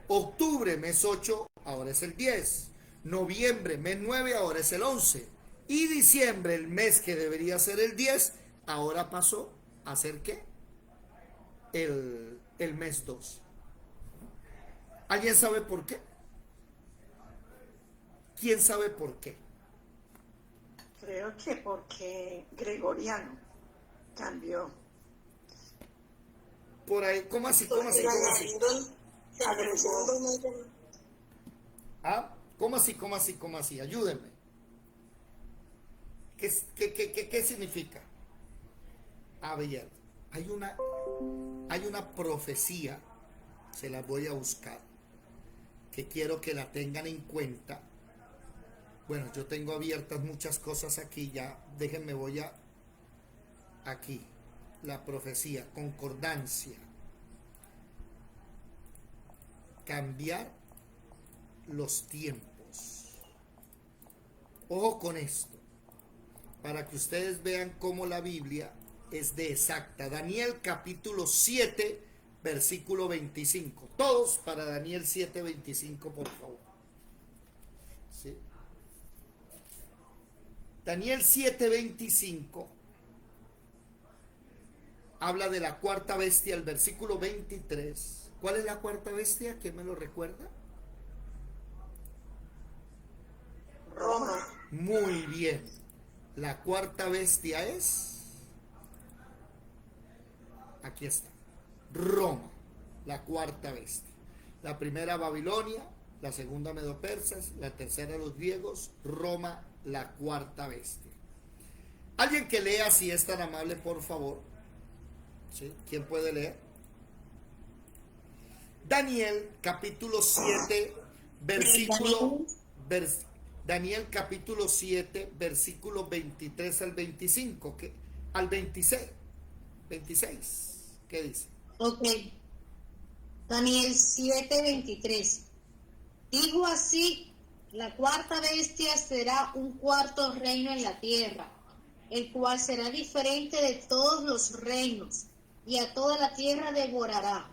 Octubre, mes 8, ahora es el 10. Noviembre, mes 9, ahora es el 11. Y diciembre, el mes que debería ser el 10, ahora pasó a ser ¿qué? El mes 2. ¿Alguien sabe por qué? ¿Quién sabe por qué? Creo que porque Gregoriano cambió. Por ahí, ¿cómo así? ¿Cómo así? ¿Cómo así? ¿Ah? ¿Cómo así? ¿Cómo así? ¿Cómo así? Ayúdenme. ¿Qué significa? A ver, hay una profecía, se la voy a buscar, que quiero que la tengan en cuenta. Bueno, yo tengo abiertas muchas cosas aquí ya, déjenme aquí, la profecía, concordancia, cambiar los tiempos. Ojo con esto, para que ustedes vean cómo la Biblia es de exacta. Daniel capítulo 7, versículo 25. Todos para Daniel 7, 25, por favor. ¿Sí? Daniel 7, 25 habla de la cuarta bestia, el versículo 23. ¿Cuál es la cuarta bestia? ¿Quién me lo recuerda? Roma. Muy bien. La cuarta bestia es... Aquí está. Roma, la cuarta bestia. La primera Babilonia, la segunda Medo-Persas, la tercera los griegos, Roma, la cuarta bestia. Alguien que lea, si es tan amable, por favor. ¿Sí? ¿Quién puede leer? Daniel capítulo 7, Daniel capítulo 7, versículo 23 al 25, al 26. ¿Qué dice? Ok. Daniel 7:23. Digo así, la cuarta bestia será un cuarto reino en la tierra, el cual será diferente de todos los reinos, y a toda la tierra devorará.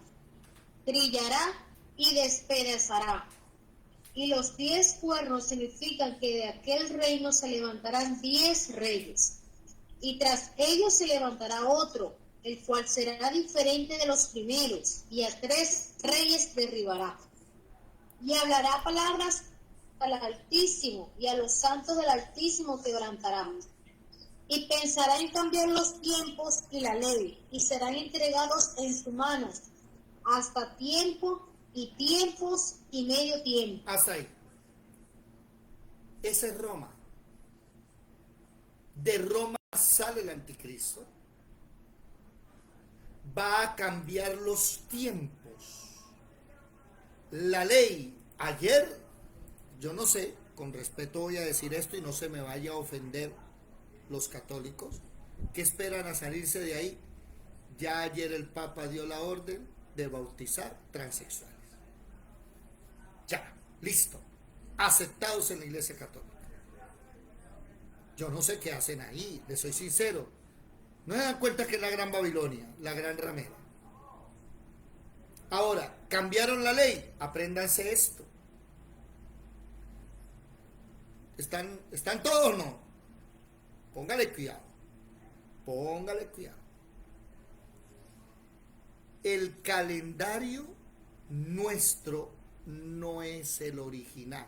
trillará y despedazará. Y los 10 cuernos significan que de aquel reino se levantarán 10 reyes, y tras ellos se levantará otro, el cual será diferente de los primeros, y a 3 reyes derribará. Y hablará palabras al Altísimo, y a los santos del Altísimo quebrantará. Y pensará en cambiar los tiempos y la ley, y serán entregados en su mano, hasta tiempo y tiempos y medio tiempo. Hasta ahí. Esa es Roma. De Roma sale el anticristo. Va a cambiar los tiempos. La ley, ayer, yo no sé, con respeto voy a decir esto y no se me vaya a ofender los católicos, que esperan a salirse de ahí. Ya ayer el Papa dio la orden de bautizar transexuales. Ya, listo. Aceptados en la Iglesia Católica. Yo no sé qué hacen ahí, les soy sincero. No se dan cuenta que es la Gran Babilonia, la Gran Ramera. Ahora, cambiaron la ley, apréndanse esto. ¿Están todos o no? Póngale cuidado. Póngale cuidado. El calendario nuestro no es el original.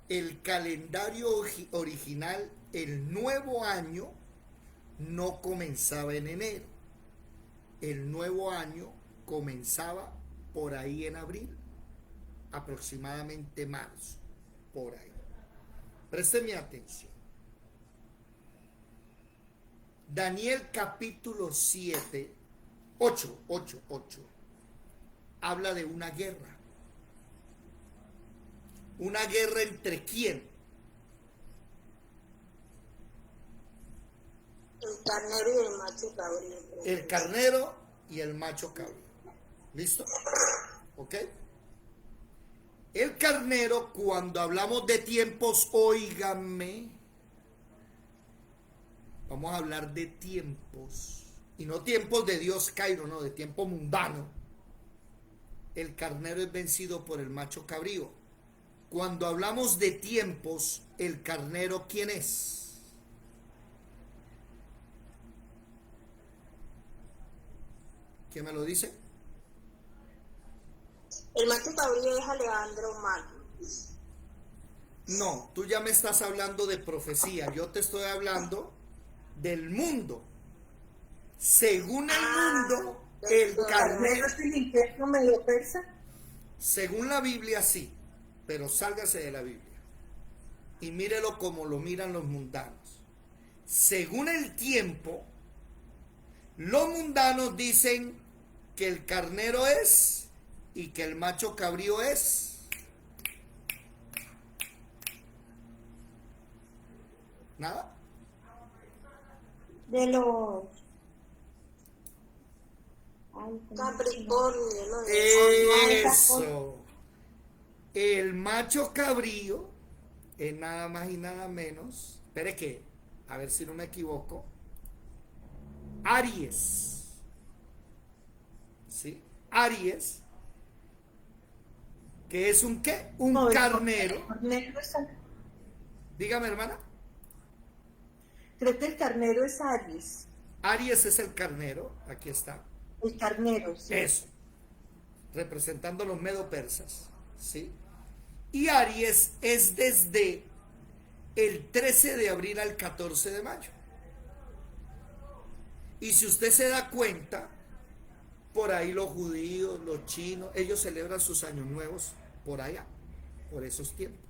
El calendario original, el nuevo año, no comenzaba en enero. El nuevo año comenzaba por ahí en abril, aproximadamente marzo, por ahí. Présteme atención. Daniel capítulo 7, 8, habla de una guerra. ¿Una guerra entre quién? El carnero y el macho cabrío. El carnero y el macho cabrío. ¿Listo? ¿Ok? El carnero, cuando hablamos de tiempos, óiganme, vamos a hablar de tiempos. Y no tiempos de Dios Cairo, no, de tiempo mundano. El carnero es vencido por el macho cabrío. Cuando hablamos de tiempos, el carnero, ¿quién es? ¿Quién me lo dice? El macho cabrío es Alejandro Magno. No, tú ya me estás hablando de profecía. Yo te estoy hablando del mundo. Según el mundo, el carnero ¿Es el infierno medio persa? según la Biblia, sí, pero sálgase de la Biblia y mírelo como lo miran los mundanos. Según el tiempo, los mundanos dicen que el carnero es y que el macho cabrío es. ¿Nada? De los... Capricornio, ¿no? Eso. El macho cabrío es nada más y nada menos. Espere que, a ver si no me equivoco. Aries. ¿Sí? Aries. ¿Que es un qué? Un No, carnero. el carnero es... Dígame, hermana. Creo que el carnero es Aries. Aries es el carnero. Aquí está. El carnero, sí. Eso. Representando los medo-persas. ¿Sí? Y Aries es desde el 13 de abril al 14 de mayo. Y si usted se da cuenta, por ahí los judíos, los chinos, ellos celebran sus años nuevos por allá, por esos tiempos.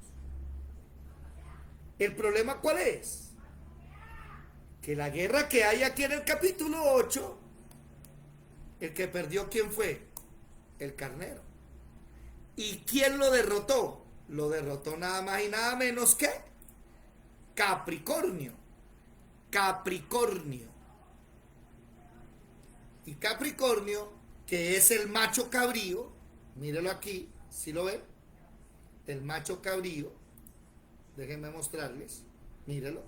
¿El problema cuál es? Que la guerra que hay aquí en el capítulo 8, el que perdió, ¿quién fue? El carnero. ¿Y quién lo derrotó? Lo derrotó nada más y nada menos que Capricornio. Capricornio. Y Capricornio, que es el macho cabrío, mírelo aquí, ¿sí lo ven? El macho cabrío, déjenme mostrarles, mírelo,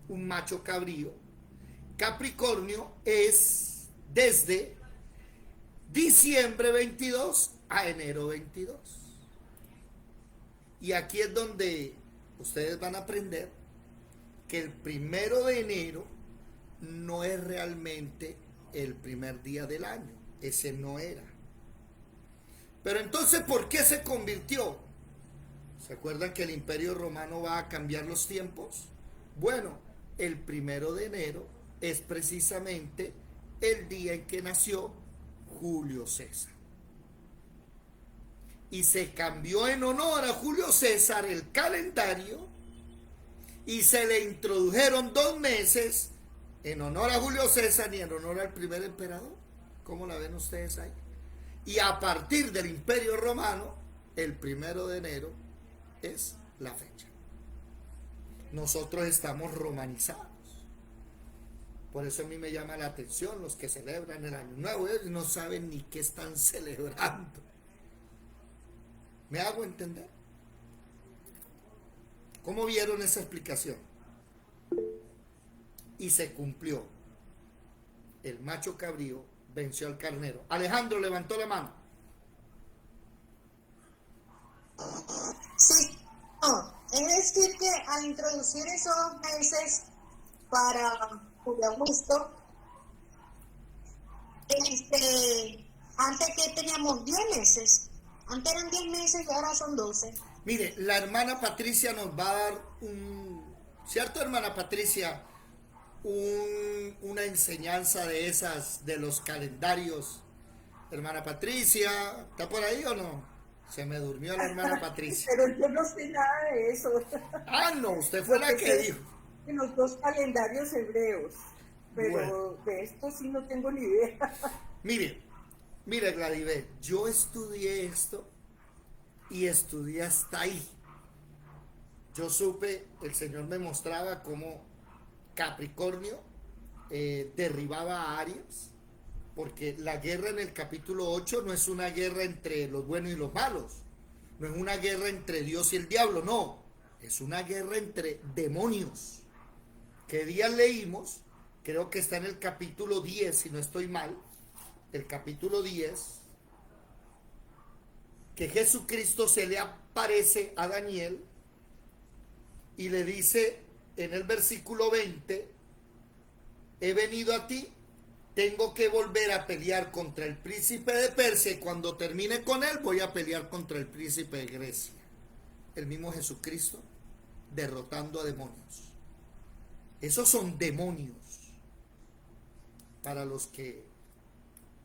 un macho cabrío. Capricornio es desde diciembre 22 a enero 22. Y aquí es donde ustedes van a aprender que el 1 de enero no es realmente el primer día del año. Ese no era. Pero entonces, ¿por qué se convirtió? ¿Se acuerdan que el Imperio Romano va a cambiar los tiempos? Bueno, el 1 de enero es precisamente el día en que nació Julio César. Y se cambió en honor a Julio César el calendario y se le introdujeron 2 meses en honor a Julio César y en honor al primer emperador. ¿Cómo la ven ustedes ahí? Y a partir del Imperio Romano, el 1 de enero es la fecha. Nosotros estamos romanizados. Por eso a mí me llama la atención los que celebran el Año Nuevo. Ellos no saben ni qué están celebrando. ¿Me hago entender? ¿Cómo vieron esa explicación? Y se cumplió. El macho cabrío venció al carnero. Alejandro levantó la mano. Sí, no, es decir que al introducir esos meses para Julio Augusto, antes que teníamos 10 meses, antes eran 10 meses y ahora son 12. Mire, la hermana Patricia nos va a dar ¿cierto, hermana Patricia? Una enseñanza de esas, de los calendarios. Hermana Patricia, ¿está por ahí o no? Se me durmió la hermana Patricia. Pero yo no sé nada de eso. Ah, no, usted fue la que dijo. En los 2 calendarios hebreos, pero Bueno, de esto sí no tengo ni idea. mire, Gladibel, yo estudié esto y estudié hasta ahí. Yo supe, el Señor me mostraba cómo Capricornio derribaba a Aries, porque la guerra en el capítulo 8 no es una guerra entre los buenos y los malos, no es una guerra entre Dios y el diablo, no, es una guerra entre demonios. ¿Qué día leímos? Creo que está en el capítulo 10, si no estoy mal, el capítulo 10, que Jesucristo se le aparece a Daniel y le dice en el versículo 20, he venido a ti, tengo que volver a pelear contra el príncipe de Persia y cuando termine con él voy a pelear contra el príncipe de Grecia. El mismo Jesucristo derrotando a demonios. Esos son demonios. Para los que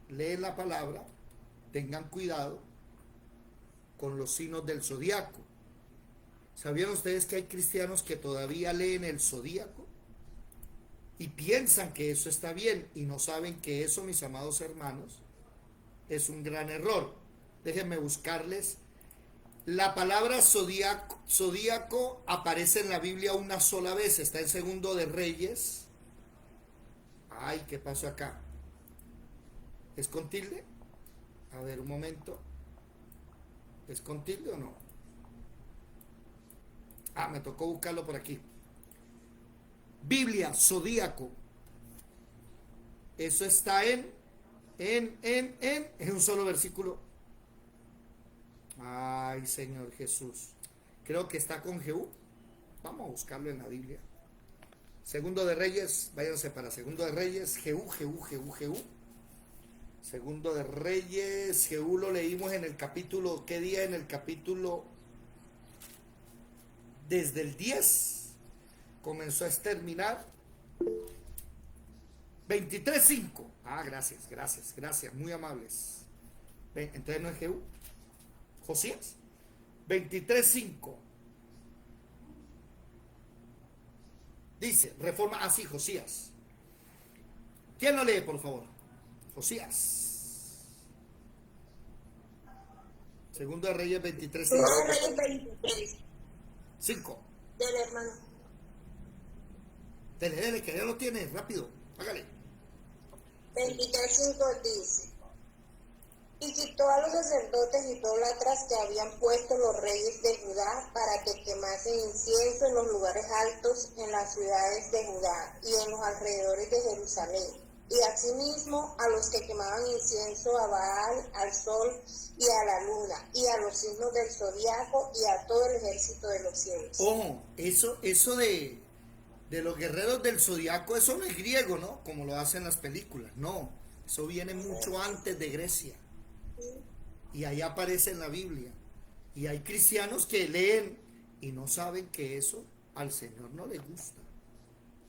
leen la palabra, tengan cuidado con los signos del zodiaco. ¿Sabían ustedes que hay cristianos que todavía leen el zodíaco? Y piensan que eso está bien y no saben que eso, mis amados hermanos, es un gran error. Déjenme buscarles. La palabra zodíaco aparece en la Biblia una sola vez. Está en Segundo de Reyes. Ay, ¿qué pasó acá? ¿Es con tilde? A ver, un momento. ¿Es con tilde o no? Ah, me tocó buscarlo por aquí. Biblia, zodíaco. Eso está en un solo versículo. Ay, Señor Jesús. Creo que está con Jehú. Vamos a buscarlo en la Biblia. Segundo de Reyes, váyanse para Segundo de Reyes, Jehú. Segundo de Reyes, Jehú lo leímos en el capítulo, ¿qué día? En el capítulo, desde el 10, comenzó a exterminar. 23:5. Ah, gracias, muy amables. Entonces no es Jehú. Josías. 23:5. Dice, reforma así, Josías. ¿Quién lo lee, por favor? Josías. Segundo de Reyes 23:5. Segundo de Reyes 23:5. Dele, hermano. Dele, que ya lo tiene, rápido, hágale. 23:5 dice: y quitó a los sacerdotes idólatras que habían puesto los reyes de Judá para que quemasen incienso en los lugares altos en las ciudades de Judá y en los alrededores de Jerusalén, y asimismo a los que quemaban incienso a Baal, al sol y a la luna, y a los signos del zodiaco y a todo el ejército de los cielos. Oh, eso de los guerreros del zodiaco, eso no es griego, ¿no? Como lo hacen las películas, no. Eso viene mucho antes de Grecia. Y ahí aparece en la Biblia. Y hay cristianos que leen y no saben que eso al Señor no le gusta,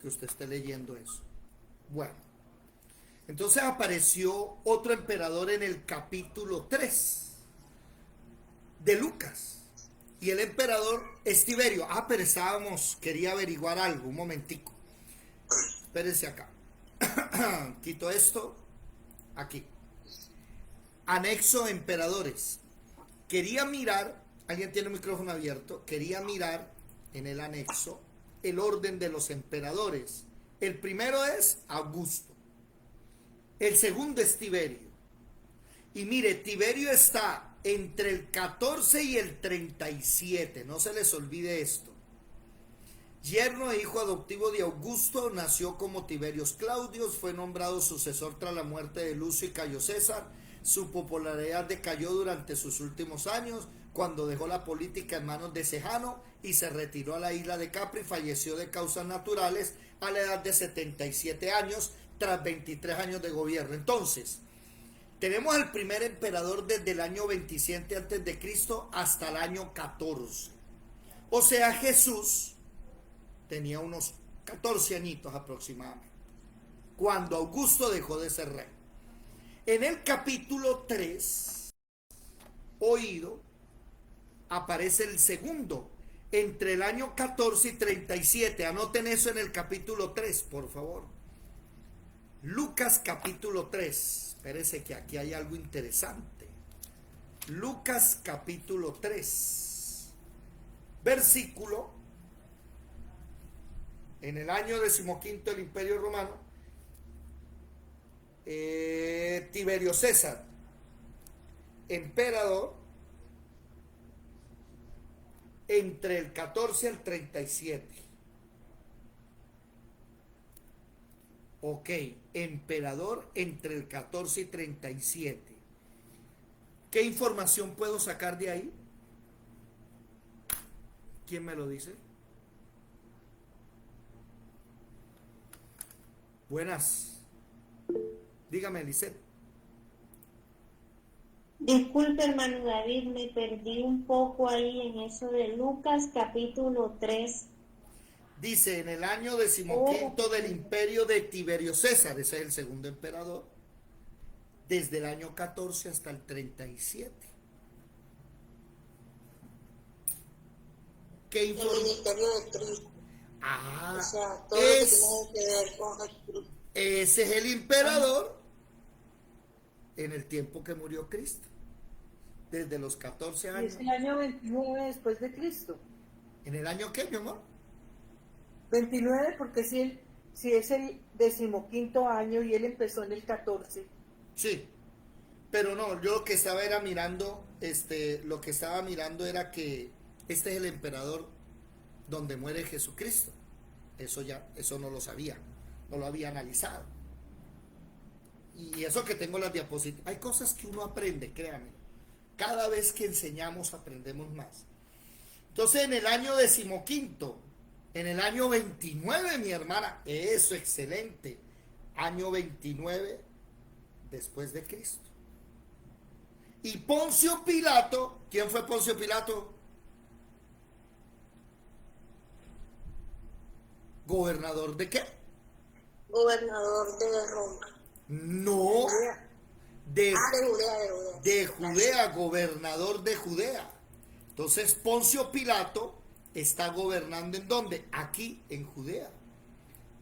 que usted esté leyendo eso. Bueno, entonces apareció otro emperador en el capítulo 3 de Lucas. Y el emperador es Tiberio. Pero quería averiguar algo, un momentico. Espérense acá. Quito esto, aquí. Anexo emperadores. Quería mirar, alguien tiene el micrófono abierto, quería mirar en el anexo el orden de los emperadores. El primero es Augusto. El segundo es Tiberio. Y mire, Tiberio está entre el 14 y el 37, no se les olvide esto. Yerno e hijo adoptivo de Augusto, nació como Tiberios Claudius, fue nombrado sucesor tras la muerte de Lucio y Cayo César. Su popularidad decayó durante sus últimos años, cuando dejó la política en manos de Sejano y se retiró a la isla de Capri. Falleció de causas naturales a la edad de 77 años, tras 23 años de gobierno. Entonces, tenemos al primer emperador desde el año 27 a.C. hasta el año 14. O sea, Jesús tenía unos 14 añitos aproximadamente, cuando Augusto dejó de ser rey. En el capítulo 3, oído, aparece el segundo, entre el año 14 y 37. Anoten eso en el capítulo 3, por favor. Lucas capítulo 3. Espérese que aquí hay algo interesante. Lucas capítulo 3. Versículo. En el año 15 del Imperio Romano, Tiberio César, emperador, entre el 14 al 37. Ok, emperador entre el 14 y 37. ¿Qué información puedo sacar de ahí? ¿Quién me lo dice? Buenas. Dígame, Lisette. Disculpe, hermano David, me perdí un poco ahí en eso de Lucas capítulo 3. Dice, en el año 15 del imperio de Tiberio César, ese es el segundo emperador, desde el año 14 hasta el 37. ¿Qué El ministerio de Cristo. O sea, todo lo que tiene que ver con Jesucristo. Ese es el emperador en el tiempo que murió Cristo, desde los 14 Y años. es el año 29 después de Cristo. ¿En el año qué, mi amor? 29 porque si es el 15º año y él empezó en el 14. Sí, pero no, yo lo que estaba era mirando, era que este es el emperador donde muere Jesucristo. Eso no lo sabía, no lo había analizado. Y eso que tengo las diapositivas, hay cosas que uno aprende, créanme. Cada vez que enseñamos aprendemos más. Entonces en el año 15, en el año 29, mi hermana, eso, excelente, año 29 después de Cristo. Y Poncio Pilato, ¿quién fue Poncio Pilato? ¿Gobernador de qué? Gobernador de Roma. No, De Judea, gobernador de Judea. Entonces Poncio Pilato está gobernando ¿en dónde? Aquí en Judea.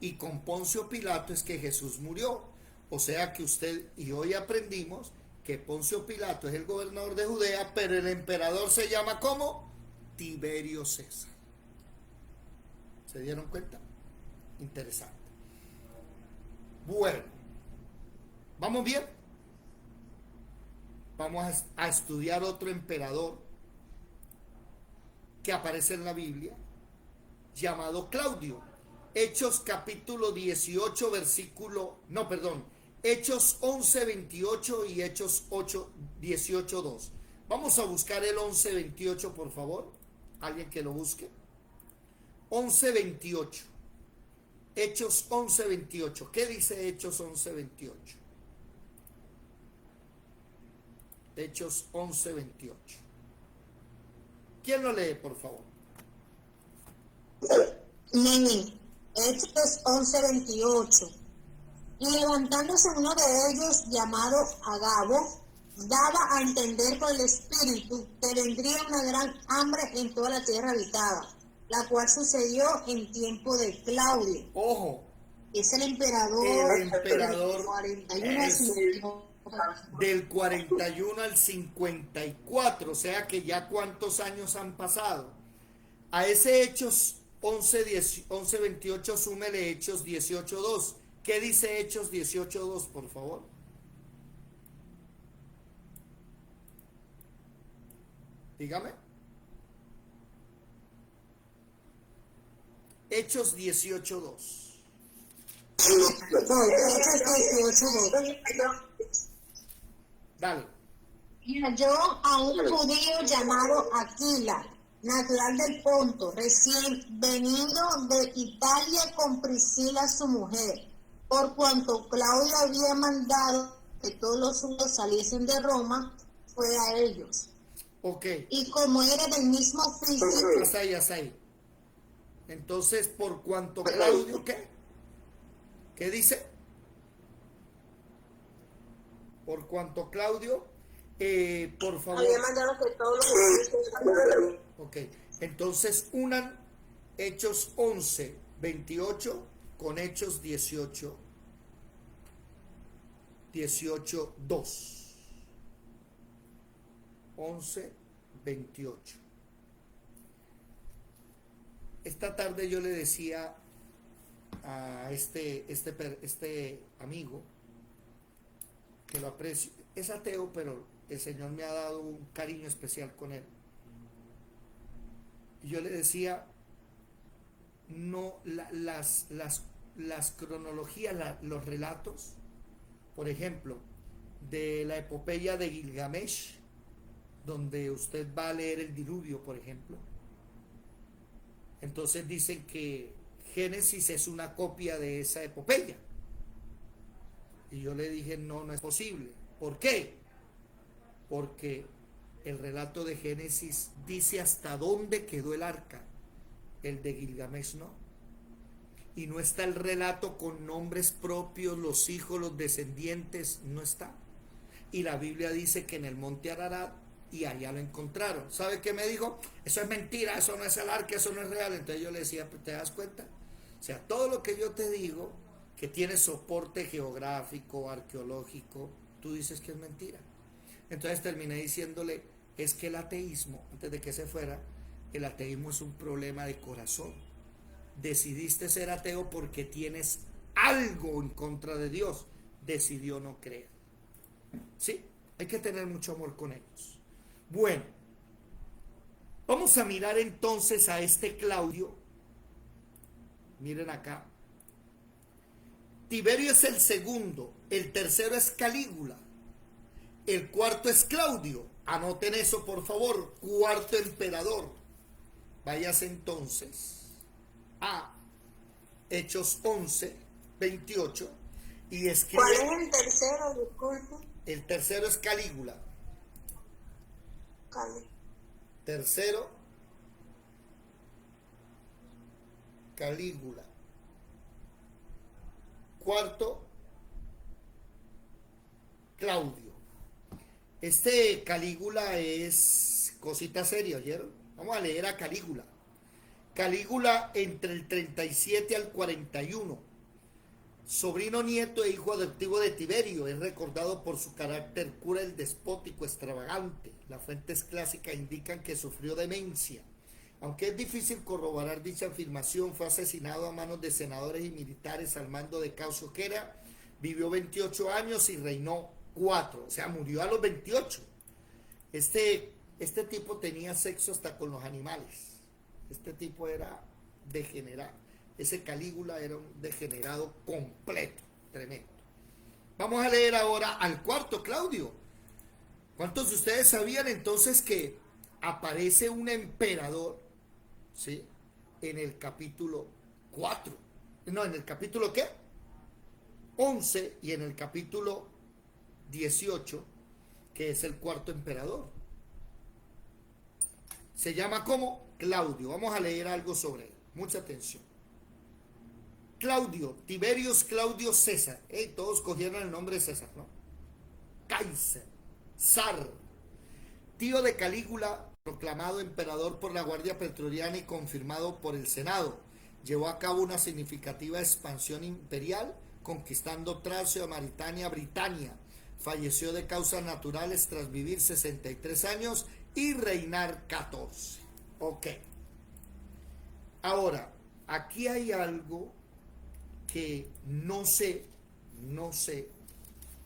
Y con Poncio Pilato es que Jesús murió. O sea que usted y hoy aprendimos que Poncio Pilato es el gobernador de Judea, pero el emperador se llama ¿cómo? Tiberio César. ¿Se dieron cuenta? Interesante. Bueno, ¿vamos bien? Vamos a estudiar otro emperador que aparece en la Biblia, llamado Claudio. Hechos capítulo 18, versículo, no, perdón, Hechos 11, 28 y Hechos 8, 18, 2. Vamos a buscar el 11, 28, por favor. Alguien que lo busque. 11, 28. Hechos 11, 28. ¿Qué dice Hechos 11, 28? Hechos 11, 28. ¿Quién lo lee, por favor? Lenin, Hechos 11:28. Y levantándose uno de ellos, llamado Agabo, daba a entender por el Espíritu que vendría una gran hambre en toda la tierra habitada, la cual sucedió en tiempo de Claudio. Ojo. Es el emperador, El emperador 41 al 51. Del 41 al 54, o sea que ya cuántos años han pasado. A ese Hechos 11, 28 súmele Hechos 18, 2. ¿Qué dice Hechos 18, 2, por favor? Dígame. Hechos 18, 2. No, Hechos 18:2. Dale. Y halló a un judío llamado Aquila, natural del Ponto, recién venido de Italia con Priscila su mujer, por cuanto Claudio había mandado que todos los judíos saliesen de Roma, fue a ellos. Ok. Y como era del mismo oficio, Ya ahí. Entonces, por cuanto Claudio, ¿qué? ¿Qué dice? Por cuanto Claudio, por favor. Había mandado que todos los judíos. Ok, entonces unan Hechos 11, 28 con Hechos 18, 18, 2. 11, 28. Esta tarde yo le decía a este amigo, que lo aprecio, es ateo, pero el Señor me ha dado un cariño especial con él. Y yo le decía, no, las cronologías, los relatos, por ejemplo, de la epopeya de Gilgamesh, donde usted va a leer el diluvio, por ejemplo, entonces dicen que Génesis es una copia de esa epopeya. Y yo le dije, no es posible. ¿Por qué? Porque el relato de Génesis dice hasta dónde quedó el arca. El de Gilgamesh no. Y no está el relato con nombres propios, los hijos, los descendientes, no está. Y la Biblia dice que en el monte Ararat, y allá lo encontraron. ¿Sabe qué me dijo? Eso es mentira, eso no es el arca, eso no es real. Entonces yo le decía, ¿te das cuenta? O sea, todo lo que yo te digo, que tiene soporte geográfico, arqueológico, tú dices que es mentira. Entonces terminé diciéndole, es que el ateísmo, antes de que se fuera, el ateísmo es un problema de corazón. Decidiste ser ateo porque tienes algo en contra de Dios. Decidió no creer. Sí, hay que tener mucho amor con ellos. Bueno, vamos a mirar entonces a este Claudio. Miren acá. Tiberio es el segundo, el tercero es Calígula, el cuarto es Claudio. Anoten eso, por favor. Cuarto emperador. Váyase entonces a Hechos 11, 28 y escribe. ¿Cuál es el tercero? Disculpe. El tercero es Calígula. Cali. Tercero, Calígula. Cuarto, Claudio. Este Calígula es cosita seria, ¿oyeron? Vamos a leer a Calígula. Calígula entre el 37 al 41. Sobrino, nieto e hijo adoptivo de Tiberio, es recordado por su carácter cruel, despótico, extravagante. Las fuentes clásicas indican que sufrió demencia. Aunque es difícil corroborar dicha afirmación, fue asesinado a manos de senadores y militares al mando de Causio Quera, vivió 28 años y reinó 4, o sea, murió a los 28. Este tipo tenía sexo hasta con los animales. Este tipo era degenerado. Ese Calígula era un degenerado completo, tremendo. Vamos a leer ahora al cuarto, Claudio. ¿Cuántos de ustedes sabían entonces que aparece un emperador, ¿sí?, en el capítulo 4? No, en el capítulo ¿qué? 11 y en el capítulo 18, que es el cuarto emperador. Se llama ¿cómo? Claudio. Vamos a leer algo sobre él. Mucha atención. Claudio, Tiberius Claudio César. Todos cogieron el nombre de César, ¿no? Kaiser, zar, tío de Calígula, proclamado emperador por la Guardia Pretoriana y confirmado por el Senado. Llevó a cabo una significativa expansión imperial, conquistando Tracia, Mauritania, Britania. Falleció de causas naturales tras vivir 63 años y reinar 14. Ok. Ahora, aquí hay algo que no sé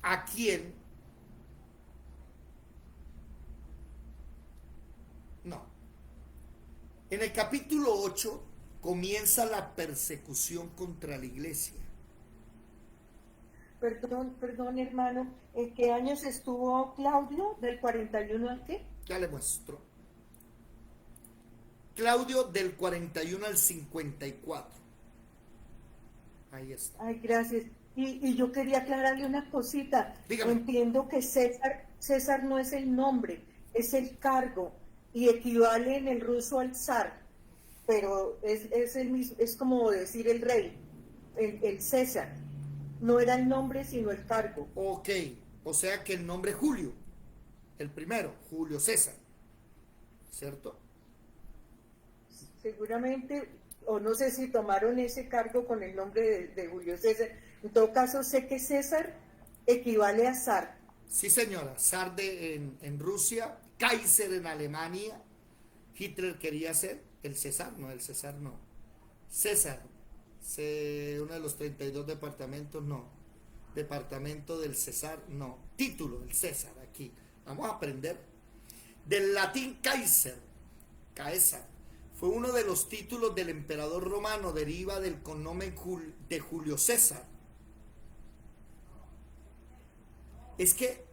a quién. No. En el capítulo 8 comienza la persecución contra la iglesia. Perdón, hermano, ¿en qué años estuvo Claudio? ¿Del 41 al qué? Ya le muestro. Claudio del 41 al 54. Ahí está. Ay, gracias. Y yo quería aclararle una cosita. Dígame. Entiendo que César no es el nombre, es el cargo y equivale en el ruso al zar, pero es el mismo, es como decir el rey, el César. No era el nombre, sino el cargo. Ok, o sea que el nombre Julio, el primero, Julio César, ¿cierto? Seguramente, o no sé si tomaron ese cargo con el nombre de Julio César. En todo caso, sé que César equivale a zar. Sí, señora, zar en Rusia, Kaiser en Alemania. Hitler quería ser el César, no, el César no. César, uno de los 32 departamentos, no. Departamento del César, no. Título, el César, aquí. Vamos a aprender. Del latín Kaiser, Caesar. Fue uno de los títulos del emperador romano, deriva del cognomen de Julio César. Es que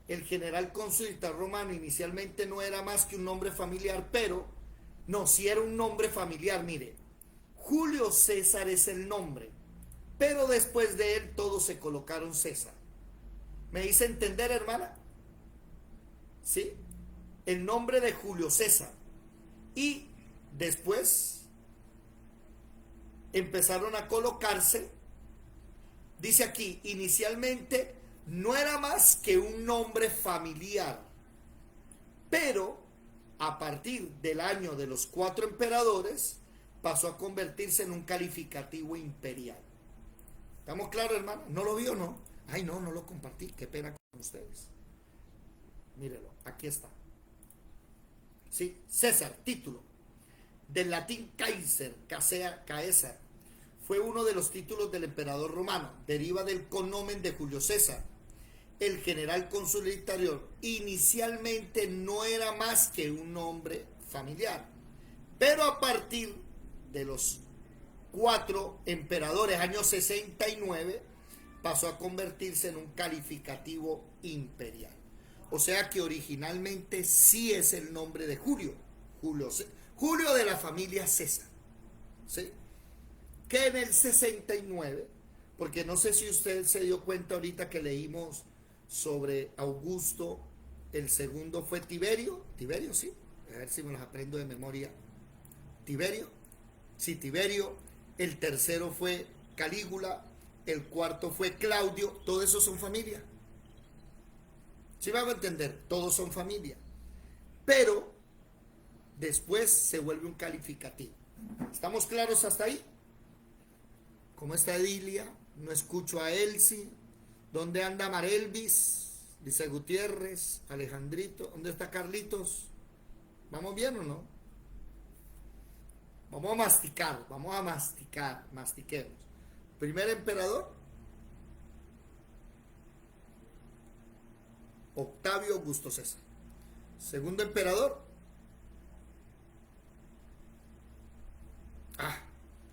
el general consulta romano inicialmente no era más que un nombre familiar, pero no, si era un nombre familiar, mire, Julio César es el nombre, pero después de él todos se colocaron César. ¿Me hice entender, hermana? ¿Sí? El nombre de Julio César. Y después empezaron a colocarse, dice aquí, inicialmente no era más que un nombre familiar, pero a partir del año de los 4 emperadores pasó a convertirse en un calificativo imperial. ¿Estamos claros, hermano? ¿No lo vio, no? Ay, no lo compartí, qué pena con ustedes. Mírelo, aquí está. Sí, César, título. Del latín Kaiser, Caesar. Fue uno de los títulos del emperador romano. Deriva del cognomen de Julio César. El general cónsul interior inicialmente no era más que un nombre familiar. Pero a partir de los 4 emperadores, año 69, pasó a convertirse en un calificativo imperial. O sea que originalmente sí es el nombre de Julio. Julio de la familia César. ¿Sí? Que en el 69, porque no sé si usted se dio cuenta ahorita que leímos sobre Augusto, el segundo fue Tiberio, sí, a ver si me los aprendo de memoria. Tiberio, sí, Tiberio, el tercero fue Calígula, el cuarto fue Claudio, todos esos son familia. ¿Sí van a entender? Todos son familia. Pero después se vuelve un calificativo. ¿Estamos claros hasta ahí? ¿Cómo está Edilia? No escucho a Elsie. ¿Dónde anda Marelvis? Dice Gutiérrez, Alejandrito. ¿Dónde está Carlitos? ¿Vamos bien o no? Vamos a masticar, mastiquemos. Primer emperador, Octavio Augusto César. Segundo emperador,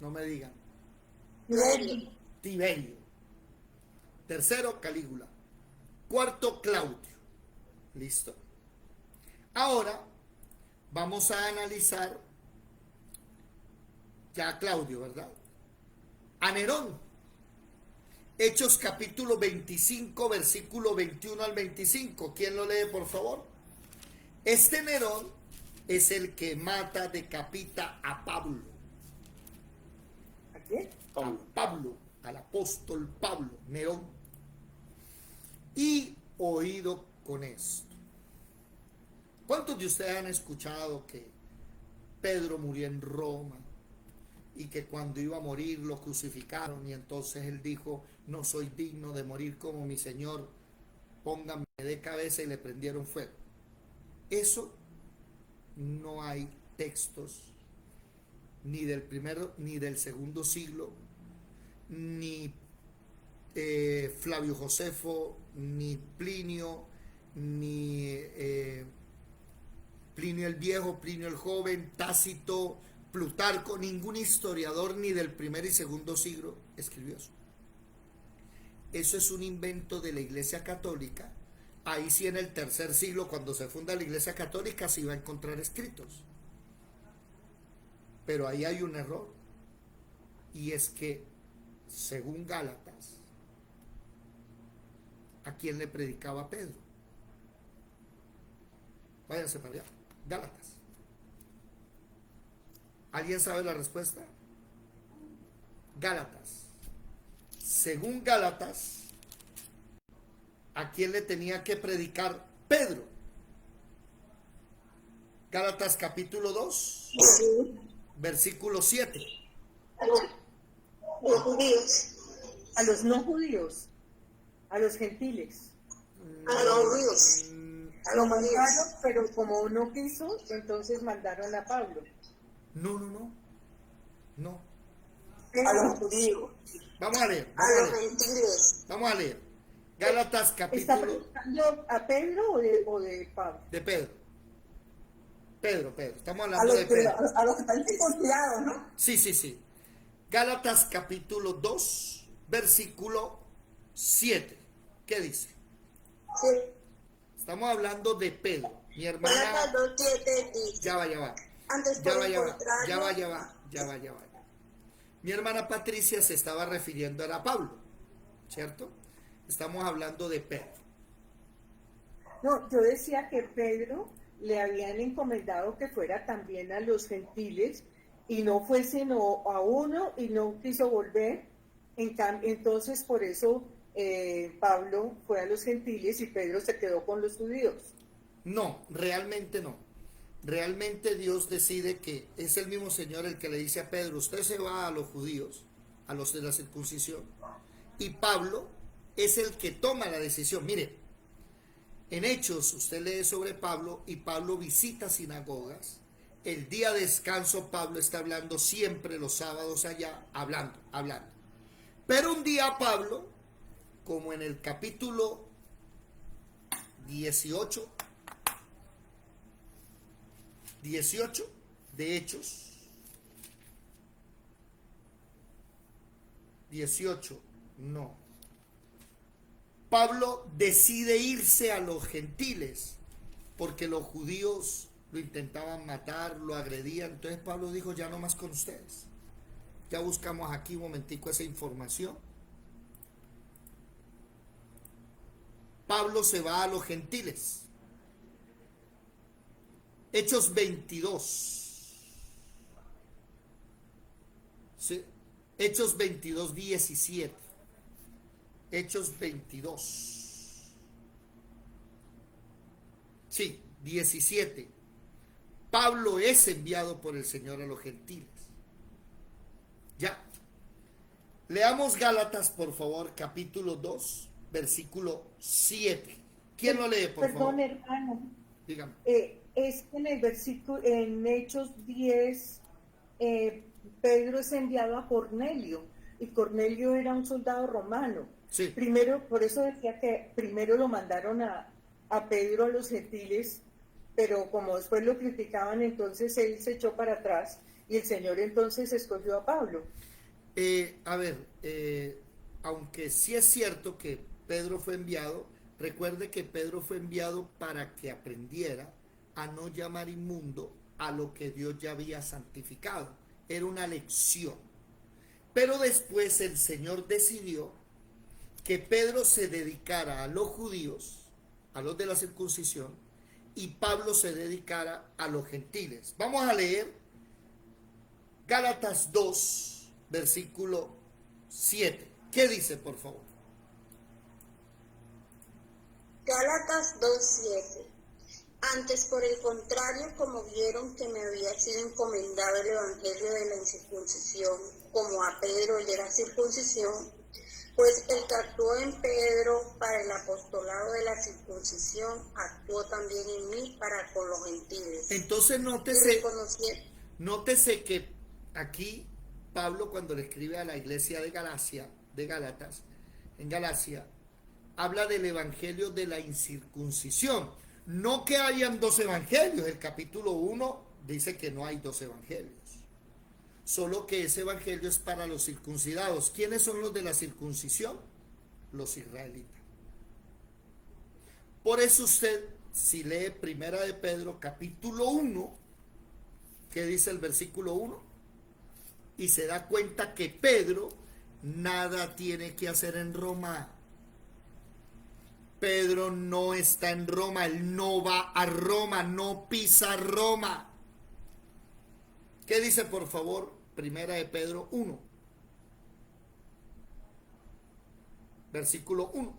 no me digan. Tiberio. Tiberio. Tercero, Calígula. Cuarto, Claudio. ¿Listo? Ahora vamos a analizar ya a Claudio, ¿verdad? A Nerón. Hechos capítulo 25, versículo 21 al 25. ¿Quién lo lee, por favor? Este Nerón es el que mata, decapita a Pablo. ¿A quién? A Pablo, al apóstol Pablo, Nerón. Y oído con esto. ¿Cuántos de ustedes han escuchado que Pedro murió en Roma y que cuando iba a morir lo crucificaron y entonces él dijo, no soy digno de morir como mi Señor, pónganme de cabeza y le prendieron fuego? Eso no hay textos ni del primero ni del segundo siglo, ni Flavio Josefo, ni Plinio, ni Plinio el Viejo, Plinio el Joven, Tácito, Plutarco, ningún historiador ni del primer y segundo siglo escribió eso. Eso es un invento de la Iglesia Católica. Ahí sí, en el tercer siglo, cuando se funda la Iglesia Católica, se iba a encontrar escritos. Pero ahí hay un error. Y es que, según Gálatas, ¿a quién le predicaba Pedro? Váyanse para allá. Gálatas. ¿Alguien sabe la respuesta? Gálatas. Según Gálatas, ¿a quién le tenía que predicar Pedro? Gálatas capítulo 2, versículo 7. Los judíos. A los no judíos, a los gentiles. A los judíos. A Lo los judíos. mandaron, pero como no quiso, entonces mandaron a Pablo. No. A los judíos. Vamos a leer. A los gentiles. Vamos a leer. Gálatas ¿Está capítulo preguntando a Pedro o de Pablo? de Pedro. Pedro. Estamos A hablando los de Pedro. a los que están circuncidados, ¿no? Sí. Gálatas capítulo 2, versículo 7. ¿Qué dice? Sí. Estamos hablando de Pedro. Mi hermana. Gálatas 2:7 dice. Ya va. Antes por el contrario. Ya va. Mi hermana Patricia se estaba refiriendo a Pablo, ¿cierto? Estamos hablando de Pedro. No, yo decía que Pedro le habían encomendado que fuera también a los gentiles y no fue sino a uno y no quiso volver. Entonces por eso Pablo fue a los gentiles y Pedro se quedó con los judíos. No, realmente no. Realmente Dios decide que es el mismo Señor el que le dice a Pedro, usted se va a los judíos, a los de la circuncisión, y Pablo es el que toma la decisión. Mire, en Hechos usted lee sobre Pablo y Pablo visita sinagogas. El día de descanso Pablo está hablando siempre los sábados allá, hablando. Pero un día Pablo, como en el capítulo 18 de Hechos, 18, no. Pablo decide irse a los gentiles porque los judíos lo intentaban matar, lo agredían. Entonces Pablo dijo, ya no más con ustedes. Ya buscamos aquí un momentico esa información. Pablo se va a los gentiles. Hechos 22. ¿Sí? Hechos 22, 17. Hechos 22. Sí, 17. Pablo es enviado por el Señor a los gentiles. Ya. Leamos Gálatas, por favor, capítulo 2, versículo 7. ¿Quién lo lee, por favor? Perdón, hermano. Dígame. Es que en el versículo, en Hechos 10, Pedro es enviado a Cornelio, y Cornelio era un soldado romano. Sí. Primero, por eso decía que primero lo mandaron a Pedro a los gentiles, pero como después lo criticaban, entonces él se echó para atrás y el Señor entonces escogió a Pablo. Aunque sí es cierto que Pedro fue enviado, recuerde que Pedro fue enviado para que aprendiera a no llamar inmundo a lo que Dios ya había santificado. Era una lección. Pero después el Señor decidió que Pedro se dedicara a los judíos, a los de la circuncisión, y Pablo se dedicara a los gentiles. Vamos a leer Gálatas 2, versículo 7. ¿Qué dice, por favor? Gálatas 2:7. Antes, por el contrario, como vieron que me había sido encomendado el evangelio de la incircuncisión, como a Pedro el de la circuncisión, pues el que actuó en Pedro para el apostolado de la circuncisión, actuó también en mí para con los gentiles. Entonces nótese que aquí Pablo, cuando le escribe a la iglesia de Gálatas, en Galacia, habla del evangelio de la incircuncisión. No que hayan dos evangelios. El capítulo 1 dice que no hay dos evangelios. Solo que ese evangelio es para los circuncidados. ¿Quiénes son los de la circuncisión? Los israelitas. Por eso usted, si lee Primera de Pedro, capítulo 1, ¿qué dice el versículo 1? Y se da cuenta que Pedro nada tiene que hacer en Roma. Pedro no está en Roma, él no va a Roma, no pisa Roma. ¿Qué dice, por favor? Primera de Pedro 1, versículo 1.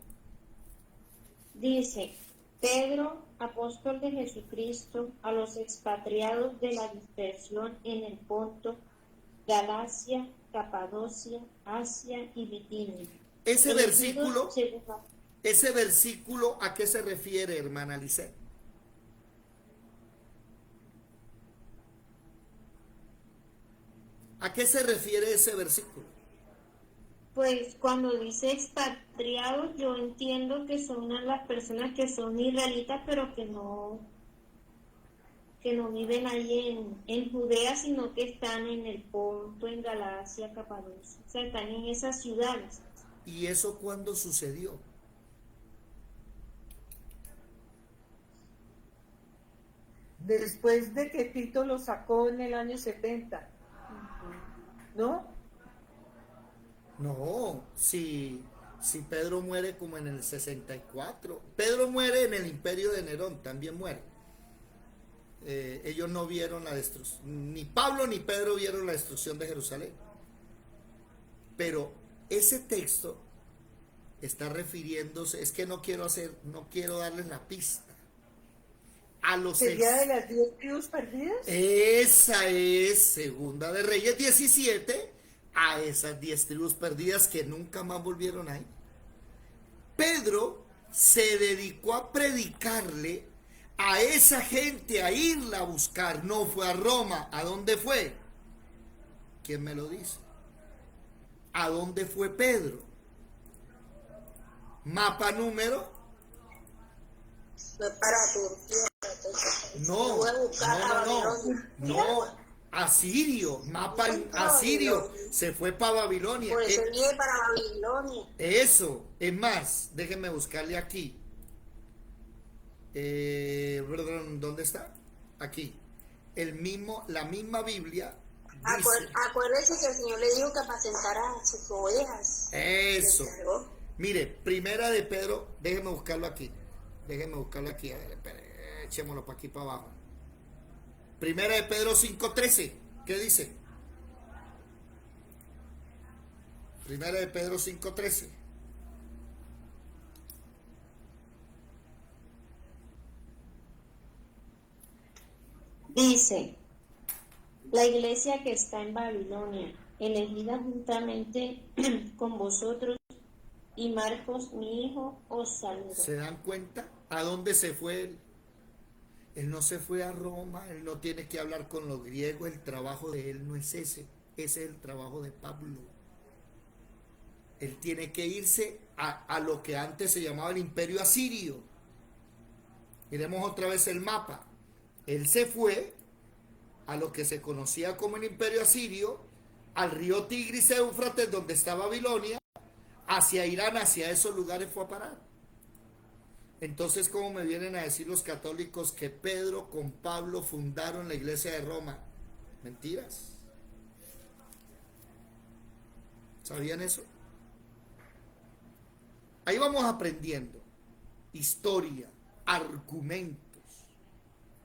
Dice: Pedro, apóstol de Jesucristo, a los expatriados de la dispersión en el Ponto, Galacia, Capadocia, Asia y Bitinia. Ese versículo, ¿a qué se refiere, hermana Lisette? ¿A qué se refiere ese versículo? Pues cuando dice expatriados, yo entiendo que son las personas que son israelitas, pero que no viven ahí en Judea, sino que están en el Ponto, en Galacia, Capadocia. O sea, están en esas ciudades. ¿Y eso cuándo sucedió? Después de que Tito lo sacó en el año 70. ¿No? No, si Pedro muere como en el 64. Pedro muere en el imperio de Nerón, también muere. Ellos no vieron la destrucción, ni Pablo ni Pedro vieron la destrucción de Jerusalén. Pero ese texto está refiriéndose, es que no quiero darles la pista. ¿Sería de las 10 tribus perdidas? Esa es Segunda de Reyes 17, a esas 10 tribus perdidas que nunca más volvieron ahí. Pedro se dedicó a predicarle a esa gente, a irla a buscar. No fue a Roma. ¿A dónde fue? ¿Quién me lo dice? ¿A dónde fue Pedro? Mapa número. Fue para Turquía. No, asirio, mapa asirio, se fue para Babilonia. Por eso viene para Babilonia. Eso, es más, déjenme buscarle aquí. ¿Dónde está? Aquí. La misma Biblia. Acuérdese que el Señor le dijo que apacentara sus ovejas. Eso. Mire, Primera de Pedro, déjenme buscarlo aquí. A ver, espere, echémoslo para aquí para abajo. Primera de Pedro 5:13. ¿Qué dice? Primera de Pedro 5:13. Dice: la iglesia que está en Babilonia, elegida juntamente con vosotros, y Marcos, mi hijo, os saluda. ¿Se dan cuenta? ¿A dónde se fue él? Él no se fue a Roma, él no tiene que hablar con los griegos, el trabajo de él no es ese es el trabajo de Pablo. Él tiene que irse a lo que antes se llamaba el imperio asirio. Miremos otra vez el mapa. Él se fue a lo que se conocía como el imperio asirio, al río Tigris, Éufrates, donde está Babilonia, hacia Irán, hacia esos lugares fue a parar. Entonces, ¿cómo me vienen a decir los católicos que Pedro con Pablo fundaron la iglesia de Roma? Mentiras. ¿Sabían eso? Ahí vamos aprendiendo historia, argumentos.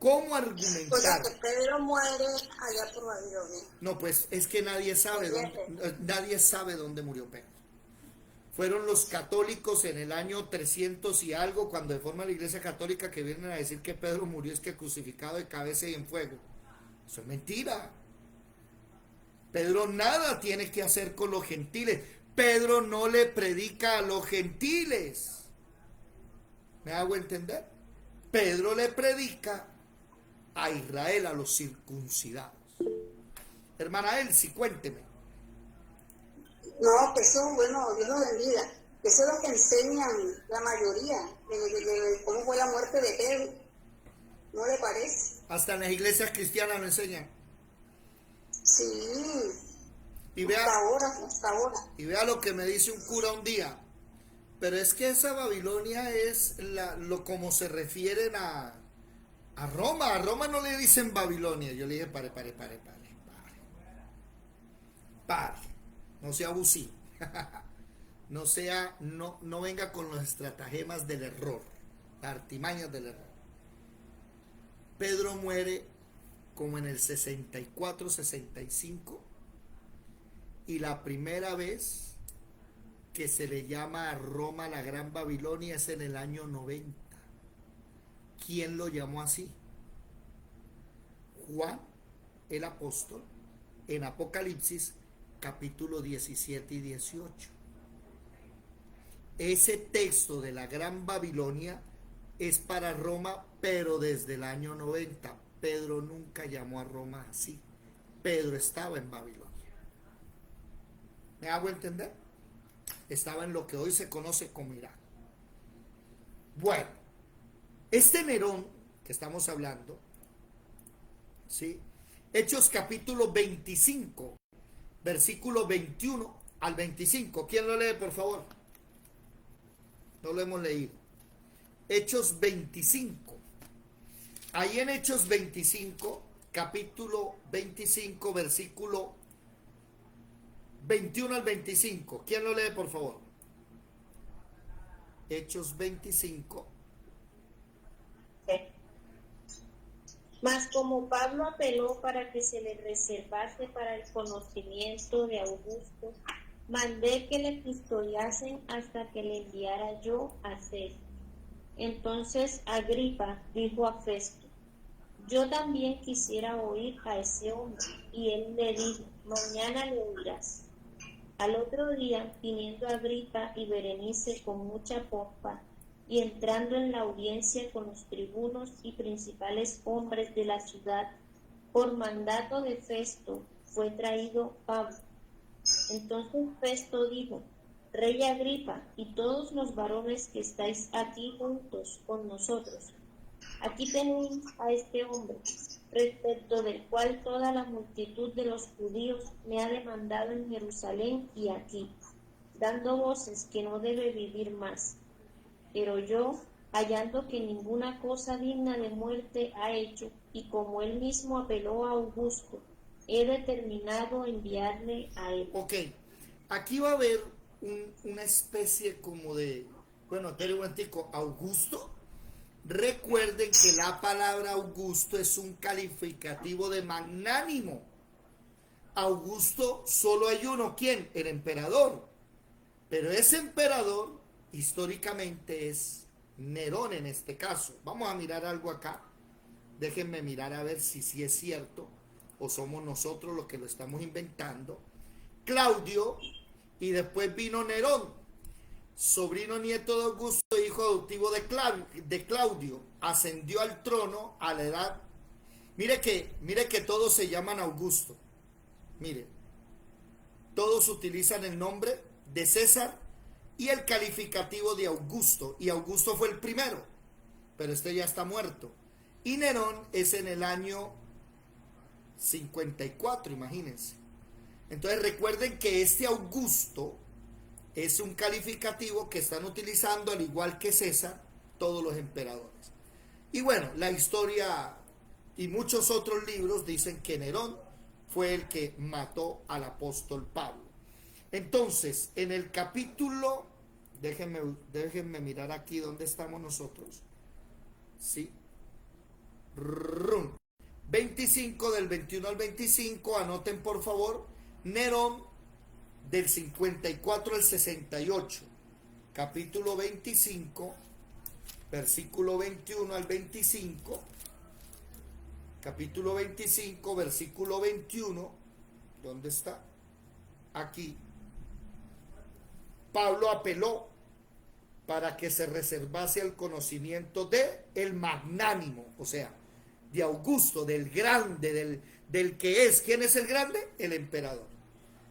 ¿Cómo argumentar? O sea, que Pedro muere allá por Babilonia. No, pues es que nadie sabe dónde murió Pedro. Fueron los católicos en el año 300 y algo, cuando forma la iglesia católica, que vienen a decir que Pedro murió es que crucificado de cabeza y en fuego. Eso es mentira. Pedro nada tiene que hacer con los gentiles. Pedro no le predica a los gentiles. ¿Me hago entender? Pedro le predica a Israel, a los circuncidados. Hermana Elsie, cuénteme. No, que eso, bueno, Dios lo bendiga. Eso es lo que enseñan la mayoría de cómo fue la muerte de Pedro. ¿No le parece? Hasta en las iglesias cristianas lo enseñan. Sí. Y vea, hasta ahora. Y vea lo que me dice un cura un día. Pero es que esa Babilonia es como se refieren a Roma. A Roma no le dicen Babilonia. Yo le dije, pare. No sea abusivo. No venga con los estratagemas del error, las artimañas del error. Pedro muere como en el 64, 65, y la primera vez que se le llama a Roma la Gran Babilonia es en el año 90. ¿Quién lo llamó así? Juan el apóstol, en Apocalipsis capítulo 17 y 18. Ese texto de la Gran Babilonia es para Roma, pero desde el año 90. Pedro nunca llamó a Roma así. Pedro estaba en Babilonia. ¿Me hago entender? Estaba en lo que hoy se conoce como Irán. Bueno, este Nerón que estamos hablando, ¿sí? Hechos capítulo 25, versículo 21 al 25. ¿Quién lo lee, por favor? No lo hemos leído. Hechos 25. Ahí en Hechos 25, capítulo 25, versículo 21 al 25. ¿Quién lo lee, por favor? Hechos 25. Mas como Pablo apeló para que se le reservase para el conocimiento de Augusto, mandé que le custodiasen hasta que le enviara yo a César. Entonces Agripa dijo a Festo: yo también quisiera oír a ese hombre. Y él le dijo: mañana le oirás. Al otro día, viniendo Agripa y Berenice con mucha pompa, y entrando en la audiencia con los tribunos y principales hombres de la ciudad, por mandato de Festo fue traído Pablo. Entonces Festo dijo: Rey Agripa, y todos los varones que estáis aquí juntos con nosotros, aquí tenéis a este hombre, respecto del cual toda la multitud de los judíos me ha demandado en Jerusalén y aquí, dando voces que no debe vivir más. Pero yo, hallando que ninguna cosa digna de muerte ha hecho, y como él mismo apeló a Augusto, he determinado enviarle a él. Ok, aquí va a haber una especie como de, bueno, espere un momentico, Augusto. Recuerden que la palabra Augusto es un calificativo de magnánimo. Augusto solo hay uno, ¿quién? El emperador. Pero ese emperador históricamente es Nerón en este caso. Vamos a mirar algo acá. Déjenme mirar a ver si es cierto o somos nosotros los que lo estamos inventando. Claudio, y después vino Nerón, sobrino nieto de Augusto, hijo adoptivo de Claudio, ascendió al trono a la edad. Mire que todos se llaman Augusto. Mire, todos utilizan el nombre de César y el calificativo de Augusto, y Augusto fue el primero, pero este ya está muerto. Y Nerón es en el año 54, imagínense. Entonces recuerden que este Augusto es un calificativo que están utilizando, al igual que César, todos los emperadores. Y bueno, la historia y muchos otros libros dicen que Nerón fue el que mató al apóstol Pablo. Entonces, en el capítulo, déjenme mirar aquí donde estamos nosotros. Sí. 25 del 21 al 25, anoten por favor, Nerón del 54 al 68, capítulo 25, versículo 21 al 25, capítulo 25, versículo 21, ¿dónde está? Aquí. Pablo apeló para que se reservase el conocimiento de el magnánimo, o sea, de Augusto, del grande, del que es. ¿Quién es el grande? El emperador.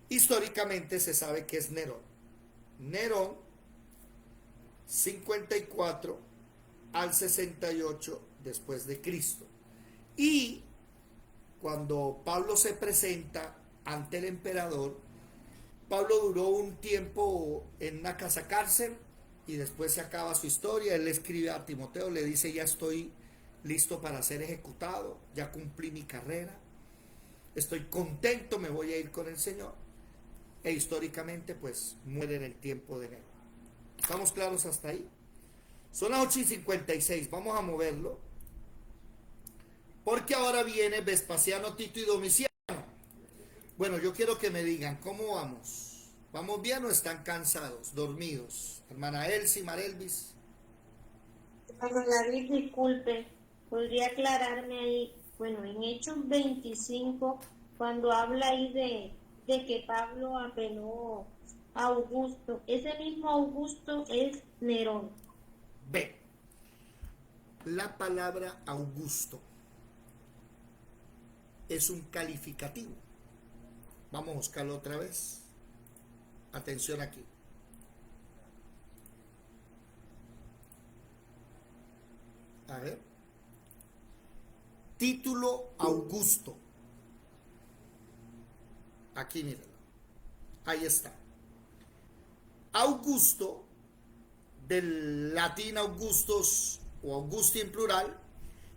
Históricamente se sabe que es Nerón. Nerón, 54 al 68 después de Cristo. Y cuando Pablo se presenta ante el emperador, Pablo duró un tiempo en una casa cárcel y después se acaba su historia. Él le escribe a Timoteo, le dice: ya estoy listo para ser ejecutado, ya cumplí mi carrera, estoy contento, me voy a ir con el Señor. E históricamente pues muere en el tiempo de Nerón. ¿Estamos claros hasta ahí? Son las 8:56, vamos a moverlo, porque ahora viene Vespasiano, Tito y Domiciano. Bueno, yo quiero que me digan, ¿cómo vamos? ¿Vamos bien o están cansados, dormidos? Hermana Elsie, Marelvis. Hermano David, disculpe, ¿podría aclararme ahí? Bueno, en Hechos 25, cuando habla ahí de que Pablo apeló a Augusto, ese mismo Augusto es Nerón. Ve, la palabra Augusto es un calificativo. Vamos a buscarlo otra vez. Atención aquí. A ver. Título Augusto. Aquí mírenlo. Ahí está. Augusto, del latín Augustus o Augusti en plural,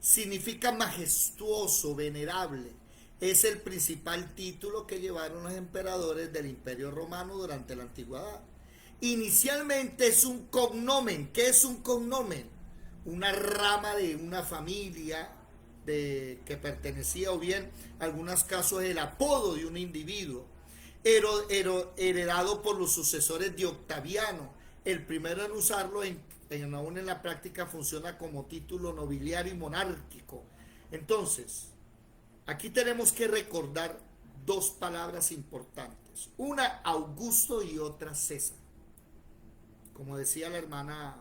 significa majestuoso, venerable. Es el principal título que llevaron los emperadores del Imperio Romano durante la Antigüedad. Inicialmente es un cognomen. ¿Qué es un cognomen? Una rama de una familia que pertenecía, o bien, en algunos casos, el apodo de un individuo, heredado por los sucesores de Octaviano. El primero en usarlo, aún en la práctica, funciona como título nobiliario y monárquico. Entonces, aquí tenemos que recordar dos palabras importantes. Una, Augusto, y otra, César. Como decía la hermana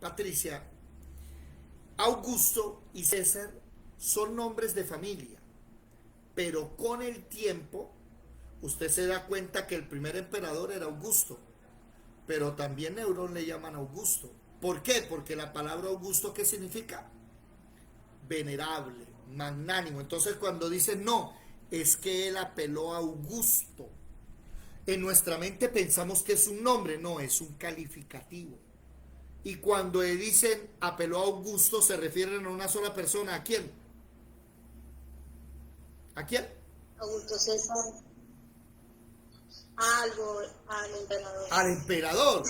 Patricia, Augusto y César son nombres de familia, pero con el tiempo usted se da cuenta que el primer emperador era Augusto, pero también Nerón le llaman Augusto. ¿Por qué? Porque la palabra Augusto, ¿qué significa? Venerable, magnánimo. Entonces cuando dicen no, es que él apeló a Augusto, en nuestra mente pensamos que es un nombre. No, es un calificativo. Y cuando dicen apeló a Augusto, se refieren a una sola persona. ¿A quién? ¿A quién? Augusto César. Al emperador. Al emperador.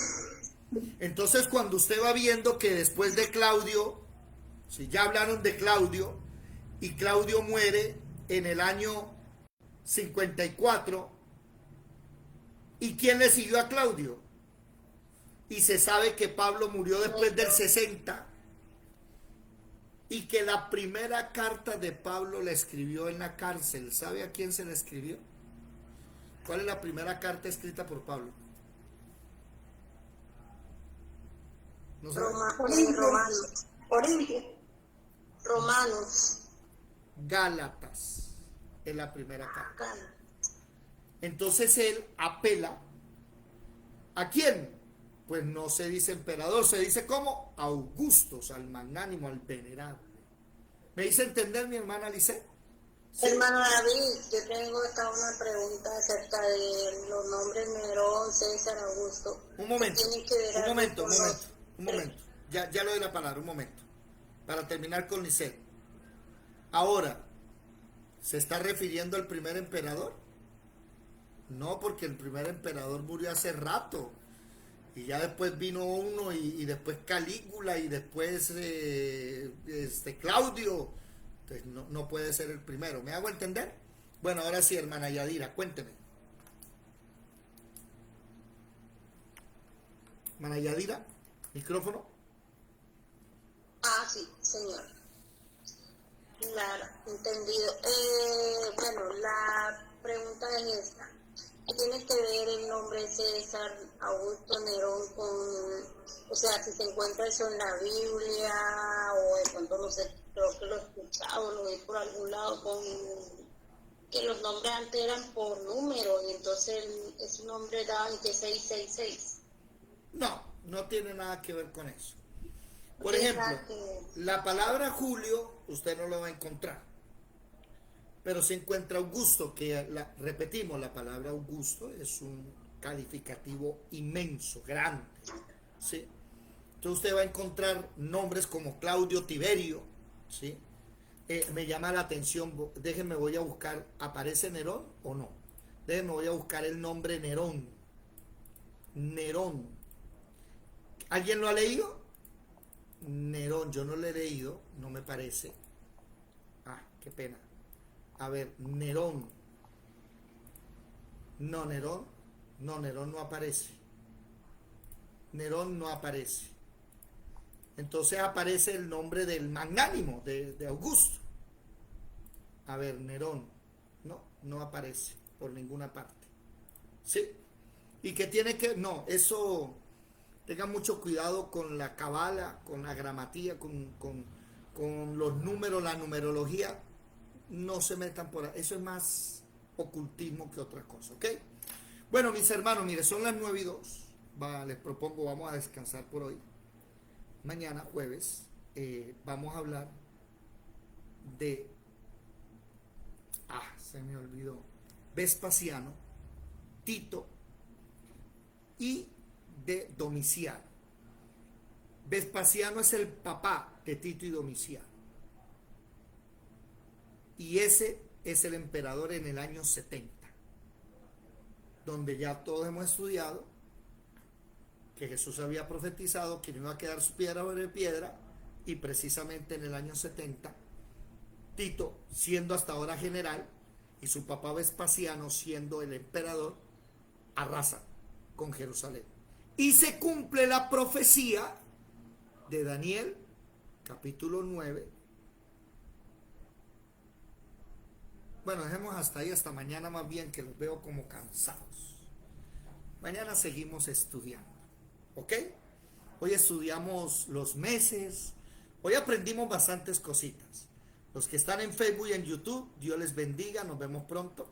Entonces cuando usted va viendo que después de Claudio, si ya hablaron de Claudio, y Claudio muere en el año 54, ¿y quién le siguió a Claudio? Y se sabe que Pablo murió después del 60, y que la primera carta de Pablo la escribió en la cárcel. ¿Sabe a quién se la escribió? ¿Cuál es la primera carta escrita por Pablo? ¿No sabe? Romanos. Gálatas es la primera carta. Entonces él apela ¿a quién? Pues no se dice emperador, se dice ¿cómo? Augustos, al magnánimo, al venerable. ¿Me hice entender, mi hermana Lice? Sí. Hermano David, yo tengo acá una pregunta acerca de los nombres Nerón, César, Augusto. Un momento, ¿Qué tiene que ver algo con los- un momento. Ya le doy la palabra, un momento. Para terminar con Lisset. Ahora, ¿se está refiriendo al primer emperador? No, porque el primer emperador murió hace rato. Y ya después vino uno y después Calígula y después Claudio. Entonces no puede ser el primero. ¿Me hago entender? Bueno, ahora sí, hermana Yadira, cuénteme. Hermana Yadira, micrófono. Ah, sí, señor. Claro, entendido. Bueno, la pregunta es esta. ¿Qué tiene que ver el nombre César, Augusto, Nerón con, o sea, si se encuentra eso en la Biblia o de pronto no sé, creo que lo he escuchado, lo vi por algún lado con que los nombres antes eran por número y entonces ese nombre daban que 666. No tiene nada que ver con eso. Por ejemplo, la palabra Julio usted no lo va a encontrar, pero se encuentra Augusto, que repetimos, la palabra Augusto es un calificativo inmenso, grande, ¿sí? Entonces usted va a encontrar nombres como Claudio, Tiberio, ¿sí? Me llama la atención, déjenme, voy a buscar, ¿aparece Nerón o no? Déjenme, voy a buscar el nombre Nerón. ¿Alguien lo ha leído? Nerón, yo no lo he leído, no me parece. Ah, qué pena. A ver, Nerón. Nerón no aparece. Nerón no aparece. Entonces aparece el nombre del magnánimo, de Augusto. A ver, Nerón. No aparece por ninguna parte. ¿Sí? ¿Y qué tiene que...? No, eso... Tengan mucho cuidado con la cabala, con la gramatía, con los números, la numerología. No se metan por ahí. Eso es más ocultismo que otra cosa, ¿ok? Bueno, mis hermanos, mire, son las 9:02. Les propongo, vamos a descansar por hoy. Mañana, jueves, vamos a hablar de... se me olvidó. Vespasiano, Tito y de Domiciano. Vespasiano es el papá de Tito y Domiciano. Y ese es el emperador en el año 70, donde ya todos hemos estudiado que Jesús había profetizado que no iba a quedar su piedra sobre piedra, y precisamente en el año 70, Tito, siendo hasta ahora general, y su papá Vespasiano, siendo el emperador, arrasa con Jerusalén. Y se cumple la profecía de Daniel, capítulo 9. Bueno, dejemos hasta ahí, hasta mañana más bien, que los veo como cansados. Mañana seguimos estudiando, ¿ok? Hoy estudiamos los meses, hoy aprendimos bastantes cositas. Los que están en Facebook y en YouTube, Dios les bendiga, nos vemos pronto.